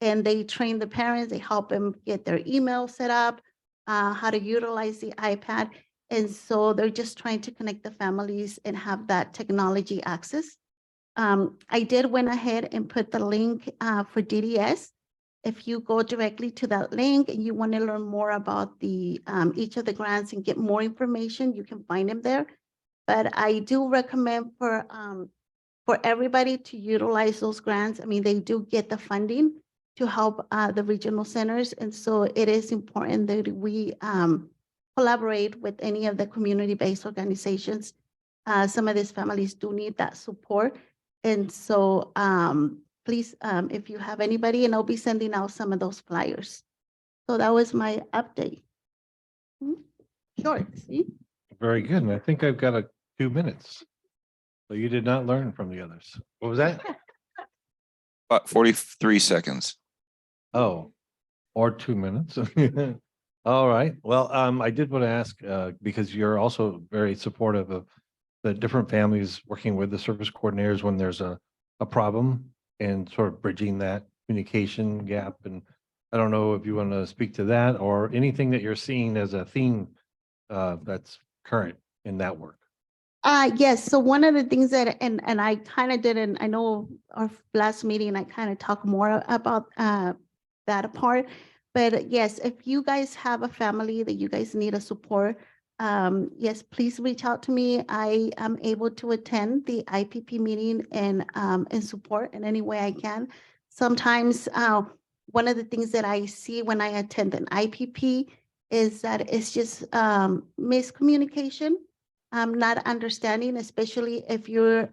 and they train the parents. They help them get their email set up, how to utilize the iPad. And so they're just trying to connect the families and have that technology access. I did went ahead and put the link for DDS. If you go directly to that link and you want to learn more about the each of the grants and get more information, you can find them there. But I do recommend for everybody to utilize those grants. I mean, they do get the funding to help the regional centers. And so it is important that we collaborate with any of the community-based organizations. Some of these families do need that support. And so please, if you have anybody, and I'll be sending out some of those flyers. So that was my update. Short, see? Very good. And I think I've got 2 minutes. So you did not learn from the others. What was that? About 43 seconds. Oh, or 2 minutes. All right. Well, I did want to ask, because you're also very supportive of the different families working with the service coordinators when there's a problem and sort of bridging that communication gap. And I don't know if you want to speak to that or anything that you're seeing as a theme that's current in that work. Yes. So one of the things that, and I kind of didn't, I know our last meeting, I kind of talked more about that part. But yes, if you guys have a family that you guys need a support, yes, please reach out to me. I am able to attend the IPP meeting and support in any way I can. Sometimes one of the things that I see when I attend an IPP is that it's just miscommunication, not understanding, especially if you're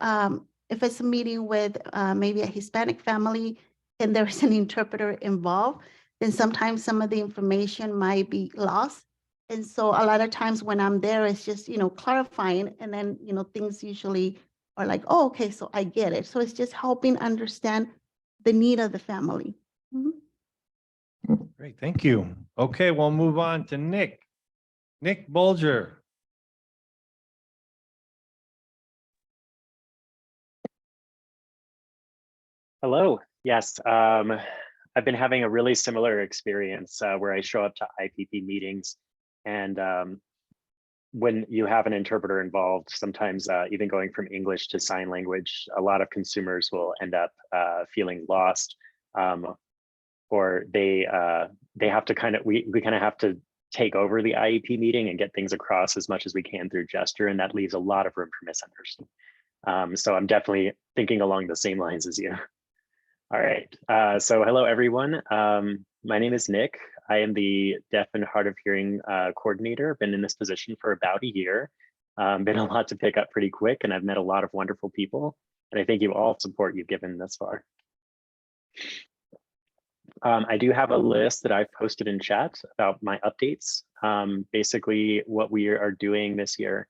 if it's a meeting with maybe a Hispanic family and there's an interpreter involved, then sometimes some of the information might be lost. And so a lot of times when I'm there, it's just, clarifying, and then, things usually are like, oh, okay, so I get it. So it's just helping understand the need of the family. Mhm. Great, thank you. Okay, we'll move on to Nick. Nick Bulger. Hello. Yes, I've been having a really similar experience where I show up to IPP meetings, and when you have an interpreter involved, sometimes even going from English to sign language, a lot of consumers will end up feeling lost, or they have to we kind of have to take over the IEP meeting and get things across as much as we can through gesture, and that leaves a lot of room for misunderstanding. So I'm definitely thinking along the same lines as you. All right. So hello, everyone. My name is Nick. I am the deaf and hard of hearing coordinator. Been in this position for about a year. Been a lot to pick up pretty quick, and I've met a lot of wonderful people. And I thank you all support you've given thus far. I do have a list that I've posted in chat about my updates. Basically, what we are doing this year.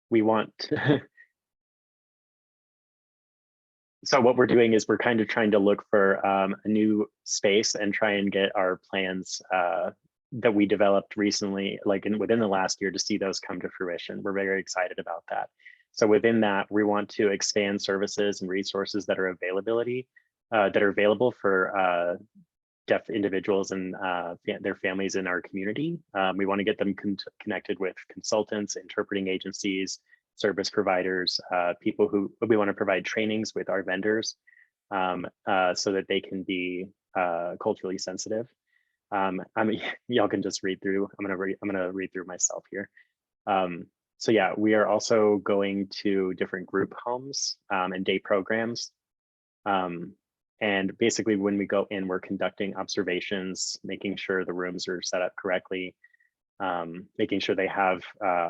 We want to So what we're doing is we're kind of trying to look for a new space and try and get our plans that we developed recently, like within the last year, to see those come to fruition. We're very excited about that. So within that, we want to expand services and resources that are available for deaf individuals and their families in our community. We want to get them connected with consultants, interpreting agencies, service providers, people who we want to provide trainings with our vendors so that they can be culturally sensitive. Y'all can just read through. I'm gonna read through myself here. So yeah, we are also going to different group homes and day programs. And basically when we go in, we're conducting observations, making sure the rooms are set up correctly, making sure they have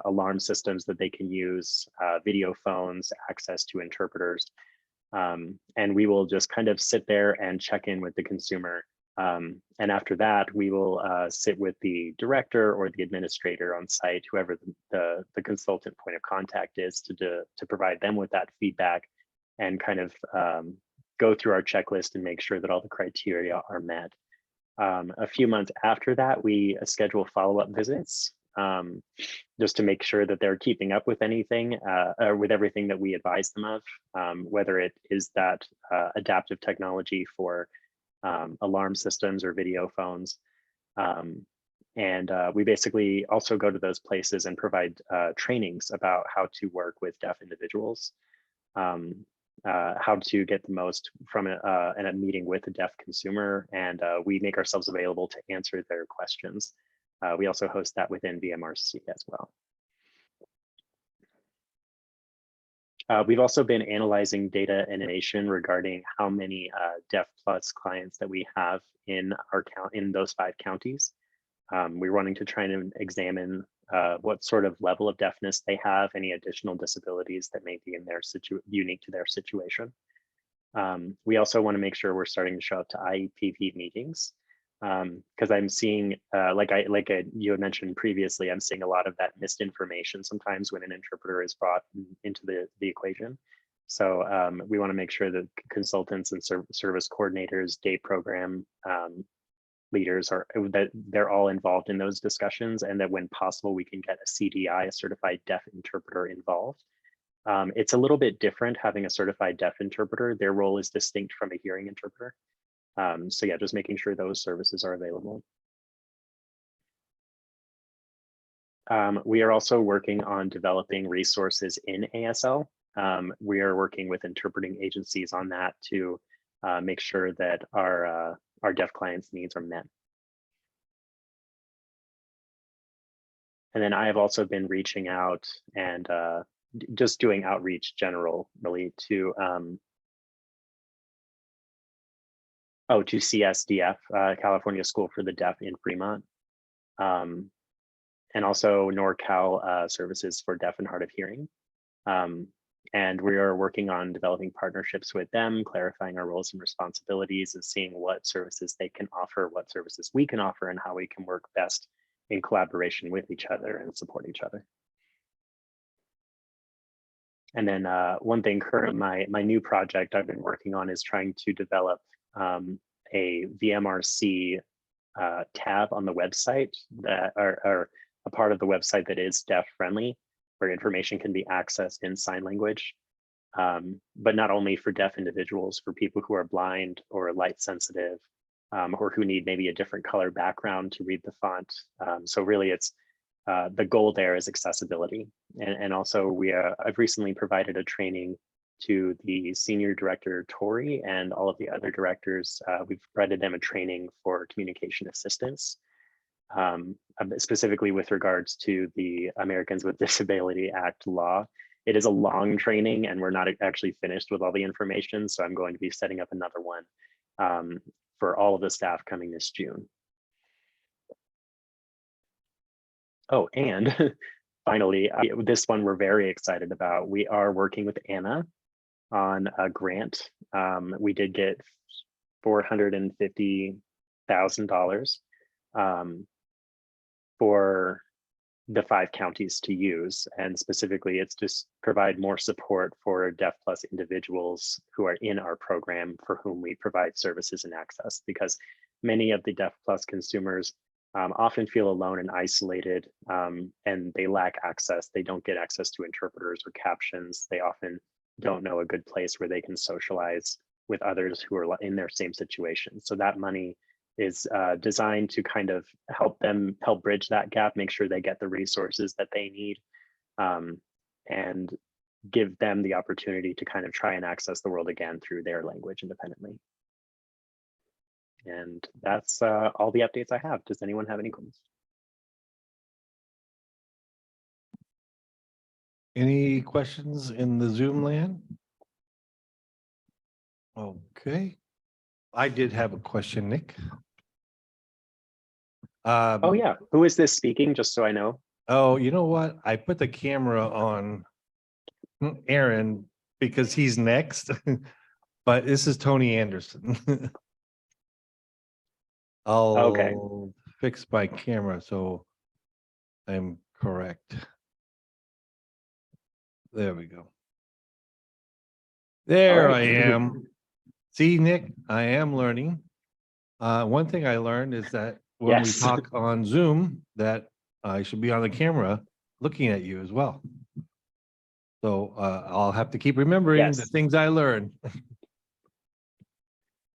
alarm systems that they can use, video phones, access to interpreters. And we will just kind of sit there and check in with the consumer. And after that, we will sit with the director or the administrator on site, whoever the consultant point of contact is, to provide them with that feedback and kind of go through our checklist and make sure that all the criteria are met. A few months after that, we schedule follow-up visits just to make sure that they're keeping up with anything or with everything that we advise them of, whether it is that adaptive technology for alarm systems or video phones. And we basically also go to those places and provide trainings about how to work with deaf individuals. How to get the most from a meeting with a deaf consumer, and we make ourselves available to answer their questions. We also host that within VMRC as well. We've also been analyzing data and information regarding how many Deaf Plus clients that we have in those 5 counties. We're wanting to try and examine what sort of level of deafness they have, any additional disabilities that may be in their unique to their situation. We also want to make sure we're starting to show up to IEPP meetings because I'm seeing, you had mentioned previously, I'm seeing a lot of that misinformation sometimes when an interpreter is brought into the equation. So we want to make sure that consultants and service coordinators, day program leaders that they're all involved in those discussions, and that when possible we can get a CDI, a certified deaf interpreter, involved. It's a little bit different having a certified deaf interpreter. Their role is distinct from a hearing interpreter. So yeah, just making sure those services are available. We are also working on developing resources in ASL. We are working with interpreting agencies on that to make sure that our deaf clients' needs are met. And then I have also been reaching out and just doing outreach generally to CSDF, California School for the Deaf in Fremont, and also NorCal Services for Deaf and Hard of Hearing. And we are working on developing partnerships with them, clarifying our roles and responsibilities, and seeing what services they can offer, what services we can offer, and how we can work best in collaboration with each other and support each other. And then one thing, my new project I've been working on is trying to develop a VMRC tab on the website that are a part of the website that is deaf friendly, where information can be accessed in sign language, but not only for deaf individuals, for people who are blind or light sensitive, or who need maybe a different color background to read the font. So really it's the goal there is accessibility. And also I've recently provided a training to the senior director, Tori, and all of the other directors. We've provided them a training for communication assistance, specifically with regards to the Americans with Disability Act law. It is a long training and we're not actually finished with all the information. So I'm going to be setting up another one for all of the staff coming this June. Oh, and finally, this one we're very excited about. We are working with Anna on a grant. We did get $450,000 for the 5 counties to use. And specifically, it's just provide more support for Deaf Plus individuals who are in our program for whom we provide services and access, because many of the Deaf Plus consumers often feel alone and isolated, and they lack access. They don't get access to interpreters or captions. They often don't know a good place where they can socialize with others who are in their same situation. So that money is designed to kind of help bridge that gap, make sure they get the resources that they need, and give them the opportunity to kind of try and access the world again through their language independently. And that's all the updates I have. Does anyone have any questions? Any questions in the Zoom land? Okay. I did have a question, Nick. Oh yeah, who is this speaking, just so I know? Oh, you know what? I put the camera on Aaron because he's next, but this is Tony Anderson. Okay. I'll fix my camera so I'm correct. There we go. There I right. am. See, Nick, I am learning. One thing I learned is that when we Yes. talk on Zoom, that I should be on the camera looking at you as well. So I'll have to keep remembering the Yes. things I learned.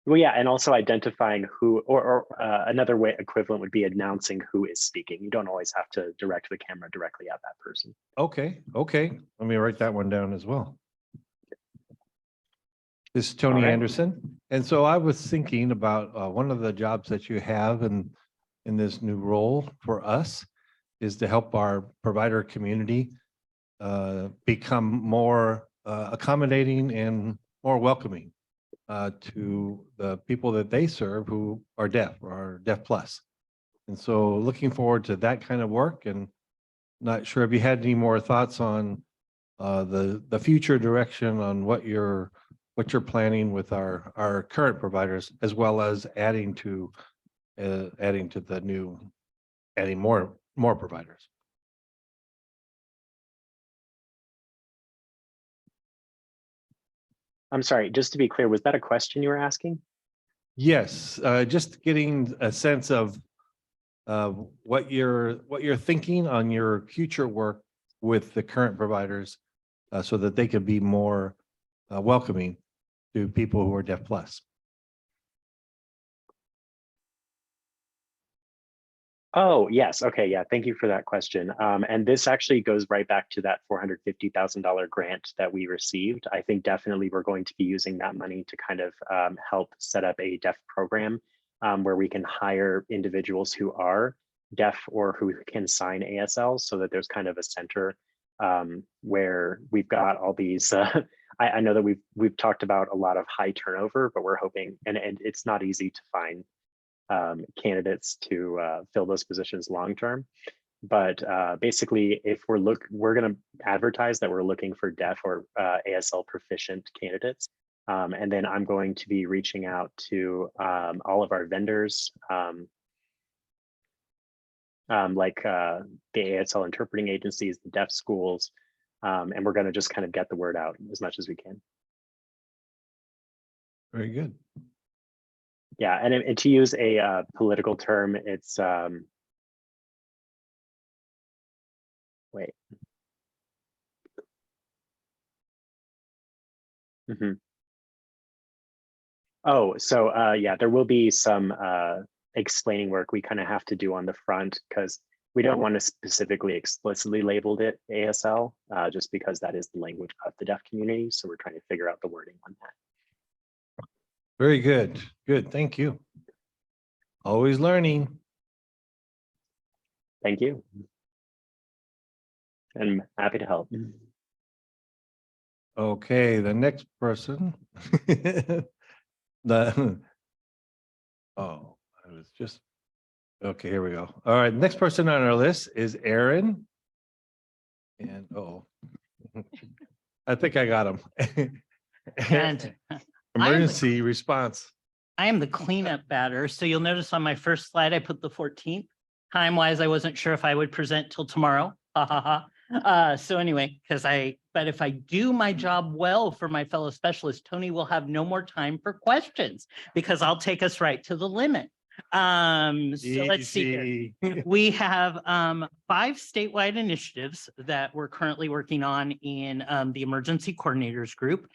Well, yeah, and also identifying who, or another way equivalent would be announcing who is speaking. You don't always have to direct the camera directly at that person. Okay, okay. Let me write that one down as well. This is Tony right. Anderson. And so I was thinking about one of the jobs that you have in this new role for us is to help our provider community become more accommodating and more welcoming to the people that they serve who are deaf or are deaf plus. And so looking forward to that kind of work, and not sure if you had any more thoughts on the future direction on what you're planning with our current providers, as well as adding to the new, adding more providers. I'm sorry, just to be clear, was that a question you were asking? Yes, just getting a sense of what you're thinking on your future work with the current providers, so that they could be more welcoming to people who are deaf plus. Oh, yes. Okay. Yeah. Thank you for that question. And this actually goes right back to that $450,000 grant that we received. I think definitely we're going to be using that money to kind of help set up a deaf program where we can hire individuals who are deaf or who can sign ASL, so that there's kind of a center where we've got all these. I know that we've talked about a lot of high turnover, but we're hoping, and it's not easy to find candidates to fill those positions long term. But basically, if we're going to advertise that we're looking for deaf or ASL proficient candidates. And then I'm going to be reaching out to all of our vendors like the ASL interpreting agencies, the deaf schools, and we're going to just kind of get the word out as much as we can. Very good. Yeah, and to use a political term, it's wait. Oh, so yeah, there will be some explaining work we kind of have to do on the front because we don't want to specifically explicitly labeled it ASL, just because that is the language of the deaf community. So we're trying to figure out the wording on that. Very good. Good. Thank you. Always learning. Thank you. And happy to help. Okay, the next person. The oh, I was just okay, here we go. All right, next person on our list is Aaron. And I think I got him. And Emergency response. I am the cleanup batter. So you'll notice on my first slide, I put the 14th. Time wise, I wasn't sure if I would present till tomorrow. Ha ha ha. So anyway, but if I do my job well for my fellow specialists, Tony will have no more time for questions because I'll take us right to the limit. So let's see here. We have 5 statewide initiatives that we're currently working on in the emergency coordinators group.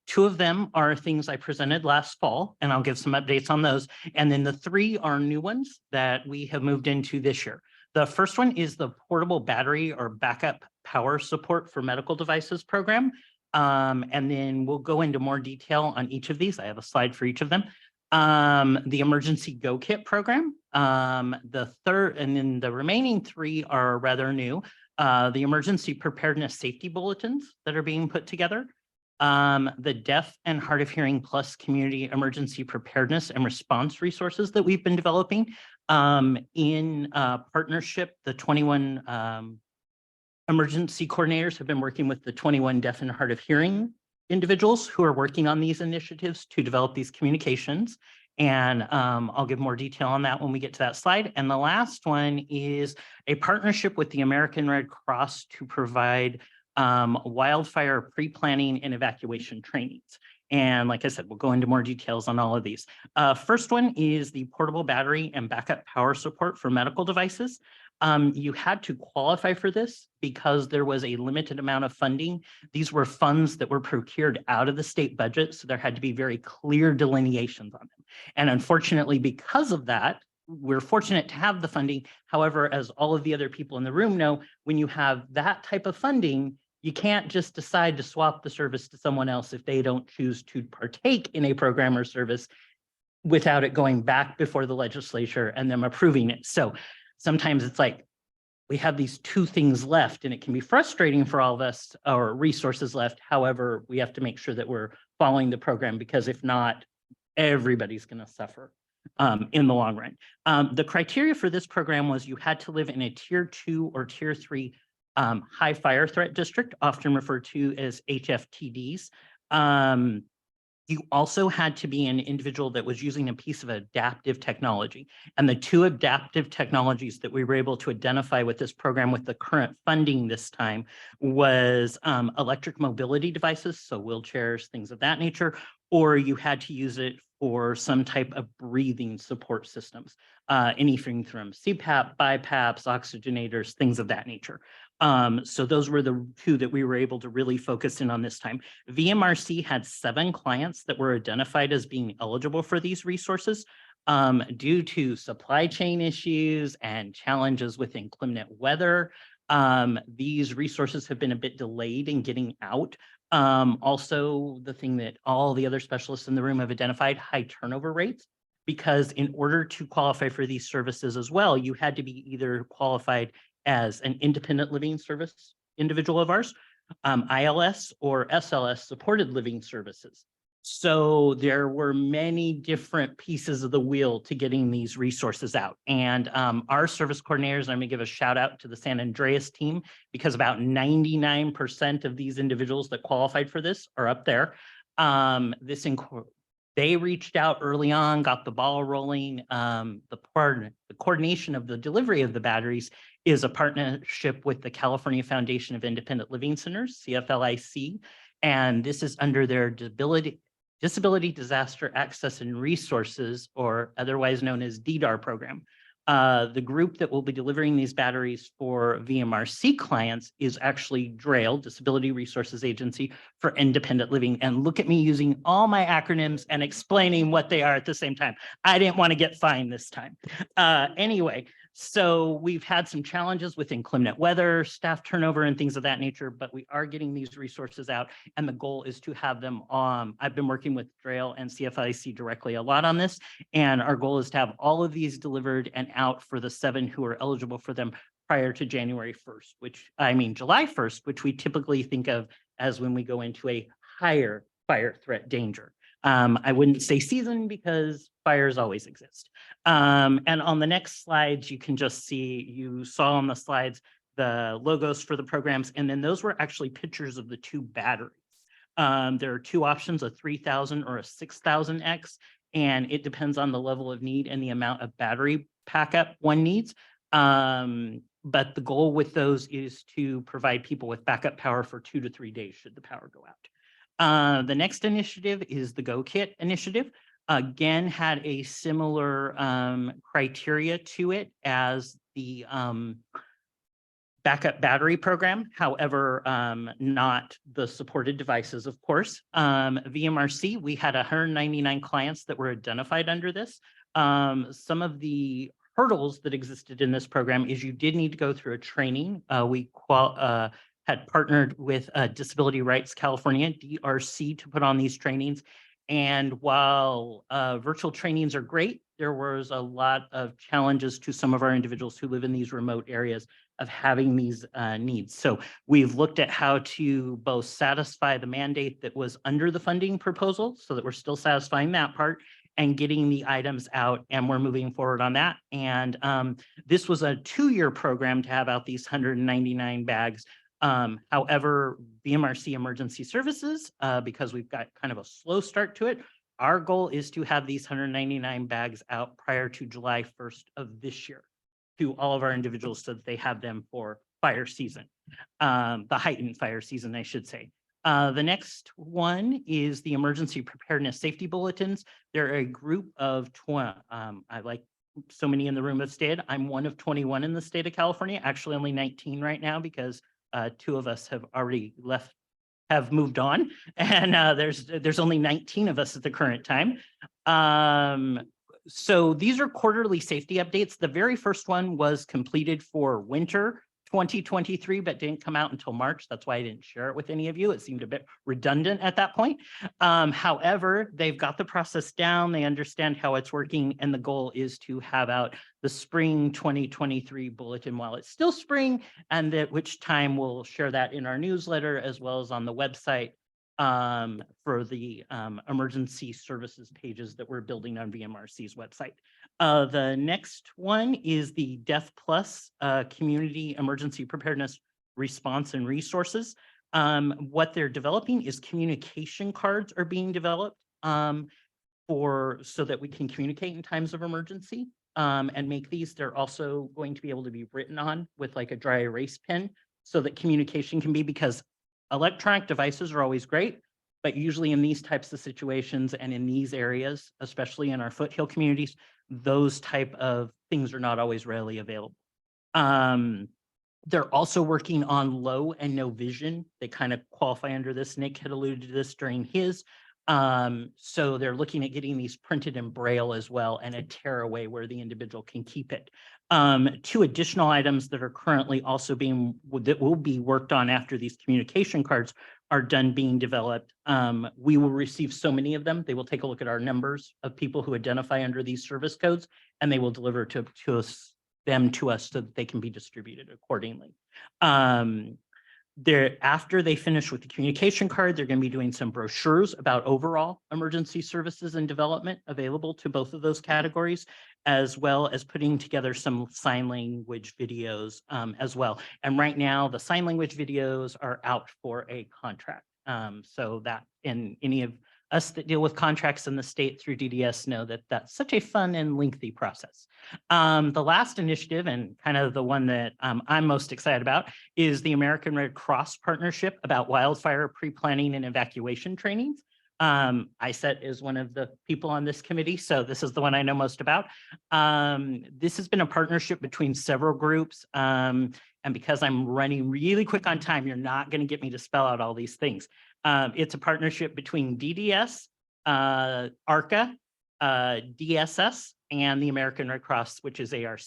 2 of them are things I presented last fall, and I'll give some updates on those. And then the 3 are new ones that we have moved into this year. The first one is the portable battery or backup power support for medical devices program. And then we'll go into more detail on each of these. I have a slide for each of them. The emergency go kit program, the third, and then the remaining 3 are rather new. The emergency preparedness safety bulletins that are being put together, the deaf and hard of hearing plus community emergency preparedness and response resources that we've been developing in partnership. The 21 emergency coordinators have been working with the 21 deaf and hard of hearing individuals who are working on these initiatives to develop these communications. And I'll give more detail on that when we get to that slide. And the last one is a partnership with the American Red Cross to provide wildfire pre-planning and evacuation trainings. And like I said, we'll go into more details on all of these. First one is the portable battery and backup power support for medical devices. You had to qualify for this because there was a limited amount of funding. These were funds that were procured out of the state budget, so there had to be very clear delineations on them. And unfortunately, because of that, we're fortunate to have the funding. However, as all of the other people in the room know, when you have that type of funding, you can't just decide to swap the service to someone else if they don't choose to partake in a program or service without it going back before the legislature and them approving it. So sometimes it's like we have these 2 things left and it can be frustrating for all of us, or resources left. However, we have to make sure that we're following the program because if not, everybody's going to suffer in the long run. The criteria for this program was you had to live in a tier 2 or tier 3 high fire threat district, often referred to as HFTDs. You also had to be an individual that was using a piece of adaptive technology. And the 2 adaptive technologies that we were able to identify with this program with the current funding this time was electric mobility devices, so wheelchairs, things of that nature, or you had to use it for some type of breathing support systems, anything from CPAP, BiPAPs, oxygenators, things of that nature. So those were the 2 that we were able to really focus in on this time. VMRC had 7 clients that were identified as being eligible for these resources. Due to supply chain issues and challenges with inclement weather, these resources have been a bit delayed in getting out. Also, the thing that all the other specialists in the room have identified, high turnover rates, because in order to qualify for these services as well, you had to be either qualified as an independent living service individual of ours, ILS or SLS supported living services. So there were many different pieces of the wheel to getting these resources out. And our service coordinators, I'm gonna give a shout out to the San Andreas team because about 99% of these individuals that qualified for this are up there. This They reached out early on, got the ball rolling. The coordination of the delivery of the batteries is a partnership with the California Foundation of Independent Living Centers, CFLIC. And this is under their Disability Disaster Access and Resources, or otherwise known as DDAR program. The group that will be delivering these batteries for VMRC clients is actually DRAIL, Disability Resources Agency for Independent Living. And look at me using all my acronyms and explaining what they are at the same time. I didn't want to get fined this time. Anyway, so we've had some challenges with inclement weather, staff turnover, and things of that nature, but we are getting these resources out, and the goal is to have them on. I've been working with DRAIL and CFIC directly a lot on this, and our goal is to have all of these delivered and out for the 7 who are eligible for them prior to July 1st, which we typically think of as when we go into a higher fire threat danger. I wouldn't say season because fires always exist. And on the next slides, you can just see, you saw on the slides, the logos for the programs, and then those were actually pictures of the 2 batteries. There are 2 options, a 3000 or a 6000X, and it depends on the level of need and the amount of battery backup one needs. But the goal with those is to provide people with backup power for 2 to 3 days should the power go out. The next initiative is the Go Kit initiative. Again, had a similar criteria to it as the backup battery program. However, not the supported devices, of course. VMRC, we had 199 clients that were identified under this. Some of the hurdles that existed in this program is you did need to go through a training. We had partnered with Disability Rights California, DRC, to put on these trainings. And while virtual trainings are great, there was a lot of challenges to some of our individuals who live in these remote areas of having these needs. So we've looked at how to both satisfy the mandate that was under the funding proposal so that we're still satisfying that part and getting the items out, and we're moving forward on that. And this was a 2-year program to have out these 199 bags. However, VMRC Emergency Services, because we've got kind of a slow start to it, our goal is to have these 199 bags out prior to July 1st of this year to all of our individuals so that they have them for fire season, the heightened fire season, I should say. The next one is the Emergency Preparedness Safety Bulletins. They're a group of, I like so many in the room have stayed. I'm one of 21 in the state of California, actually only 19 right now because 2 of us have already have moved on, and there's only 19 of us at the current time. So these are quarterly safety updates. The very first one was completed for winter 2023, but didn't come out until March. That's why I didn't share it with any of you. It seemed a bit redundant at that point. However, they've got the process down. They understand how it's working. And the goal is to have out the spring 2023 bulletin while it's still spring, and at which time we'll share that in our newsletter as well as on the website for the emergency services pages that we're building on VMRC's website. The next one is the Deaf Plus Community Emergency Preparedness Response and Resources. What they're developing is communication cards are being developed so that we can communicate in times of emergency and make these. They're also going to be able to be written on with like a dry erase pen so that communication can be, because electronic devices are always great, but usually in these types of situations and in these areas, especially in our foothill communities, those type of things are not always readily available. They're also working on low and no vision. They kind of qualify under this. Nick had alluded to this during his. So they're looking at getting these printed in Braille as well, and a tearaway where the individual can keep it. 2 additional items that are currently also that will be worked on after these communication cards are done being developed. We will receive so many of them. They will take a look at our numbers of people who identify under these service codes, and they will deliver them to us so that they can be distributed accordingly. After they finish with the communication card, they're going to be doing some brochures about overall emergency services and development available to both of those categories, as well as putting together some sign language videos as well. And right now, the sign language videos are out for a contract. So that in any of us that deal with contracts in the state through DDS know that that's such a fun and lengthy process. The last initiative, and kind of the one that I'm most excited about, is the American Red Cross partnership about wildfire pre-planning and evacuation trainings. ISET is one of the people on this committee, so this is the one I know most about. This has been a partnership between several groups. And because I'm running really quick on time, you're not going to get me to spell out all these things. It's a partnership between DDS, ARCA, DSS, and the American Red Cross, which is ARC.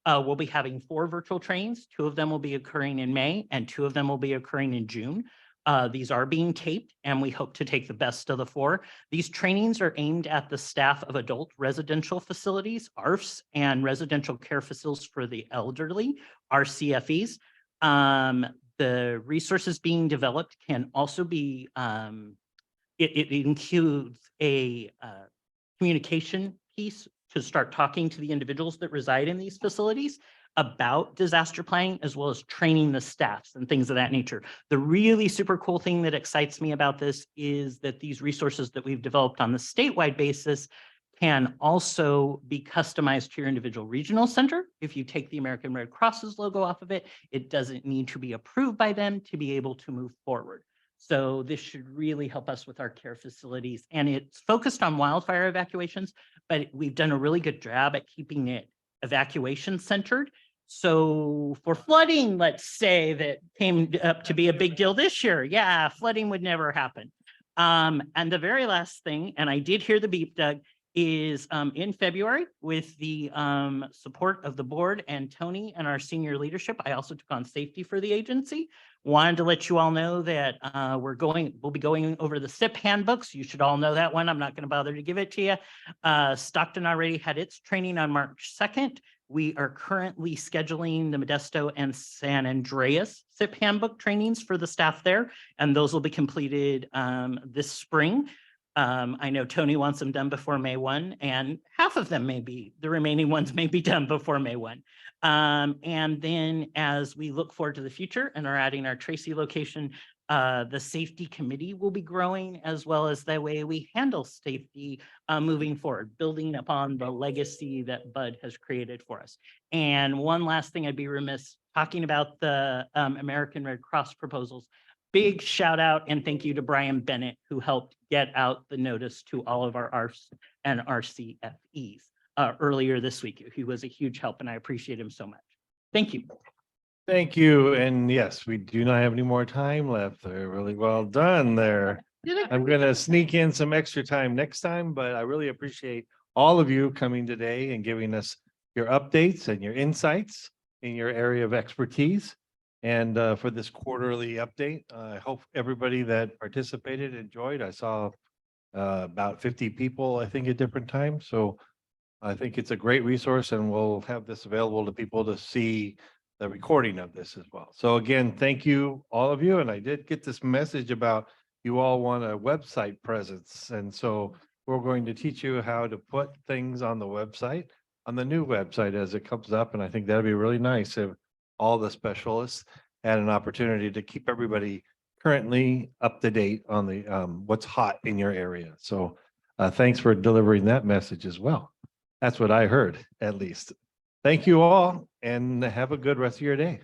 We'll be having 4 virtual trainings. 2 of them will be occurring in May, and 2 of them will be occurring in June. These are being taped, and we hope to take the best of the 4. These trainings are aimed at the staff of adult residential facilities, ARFs, and residential care facilities for the elderly, RCFEs. The resources being developed can also be, it includes a communication piece to start talking to the individuals that reside in these facilities about disaster planning, as well as training the staffs and things of that nature. The really super cool thing that excites me about this is that these resources that we've developed on the statewide basis can also be customized to your individual regional center. If you take the American Red Cross's logo off of it, it doesn't need to be approved by them to be able to move forward. So this should really help us with our care facilities. And it's focused on wildfire evacuations, but we've done a really good job at keeping it evacuation centered. So for flooding, let's say, that came up to be a big deal this year, yeah, flooding would never happen. And the very last thing, and I did hear the beep, Doug, is in February, with the support of the board and Tony and our senior leadership, I also took on safety for the agency. Wanted to let you all know that we'll be going over the SIP handbooks. You should all know that one. I'm not going to bother to give it to you. Stockton already had its training on March 2nd. We are currently scheduling the Modesto and San Andreas SIP handbook trainings for the staff there, and those will be completed this spring. I know Tony wants them done before May 1, and half of them the remaining ones may be done before May 1. And then as we look forward to the future and are adding our Tracy location, the safety committee will be growing, as well as the way we handle safety moving forward, building upon the legacy that Bud has created for us. And one last thing, I'd be remiss talking about the American Red Cross proposals. Big shout out and thank you to Brian Bennett, who helped get out the notice to all of our ARFs and RCFEs earlier this week. He was a huge help, and I appreciate him so much. Thank you. Thank you. And yes, we do not have any more time left. They're really well done there. I'm going to sneak in some extra time next time, but I really appreciate all of you coming today and giving us your updates and your insights in your area of expertise. And for this quarterly update, I hope everybody that participated enjoyed. I saw about 50 people, I think, at different times. So I think it's a great resource, and we'll have this available to people to see the recording of this as well. So again, thank you, all of you. And I did get this message about you all want a website presence. And so we're going to teach you how to put things on the website, on the new website as it comes up. And I think that'd be really nice if all the specialists had an opportunity to keep everybody currently up to date on the what's hot in your area. So thanks for delivering that message as well. That's what I heard, at least. Thank you all, and have a good rest of your day.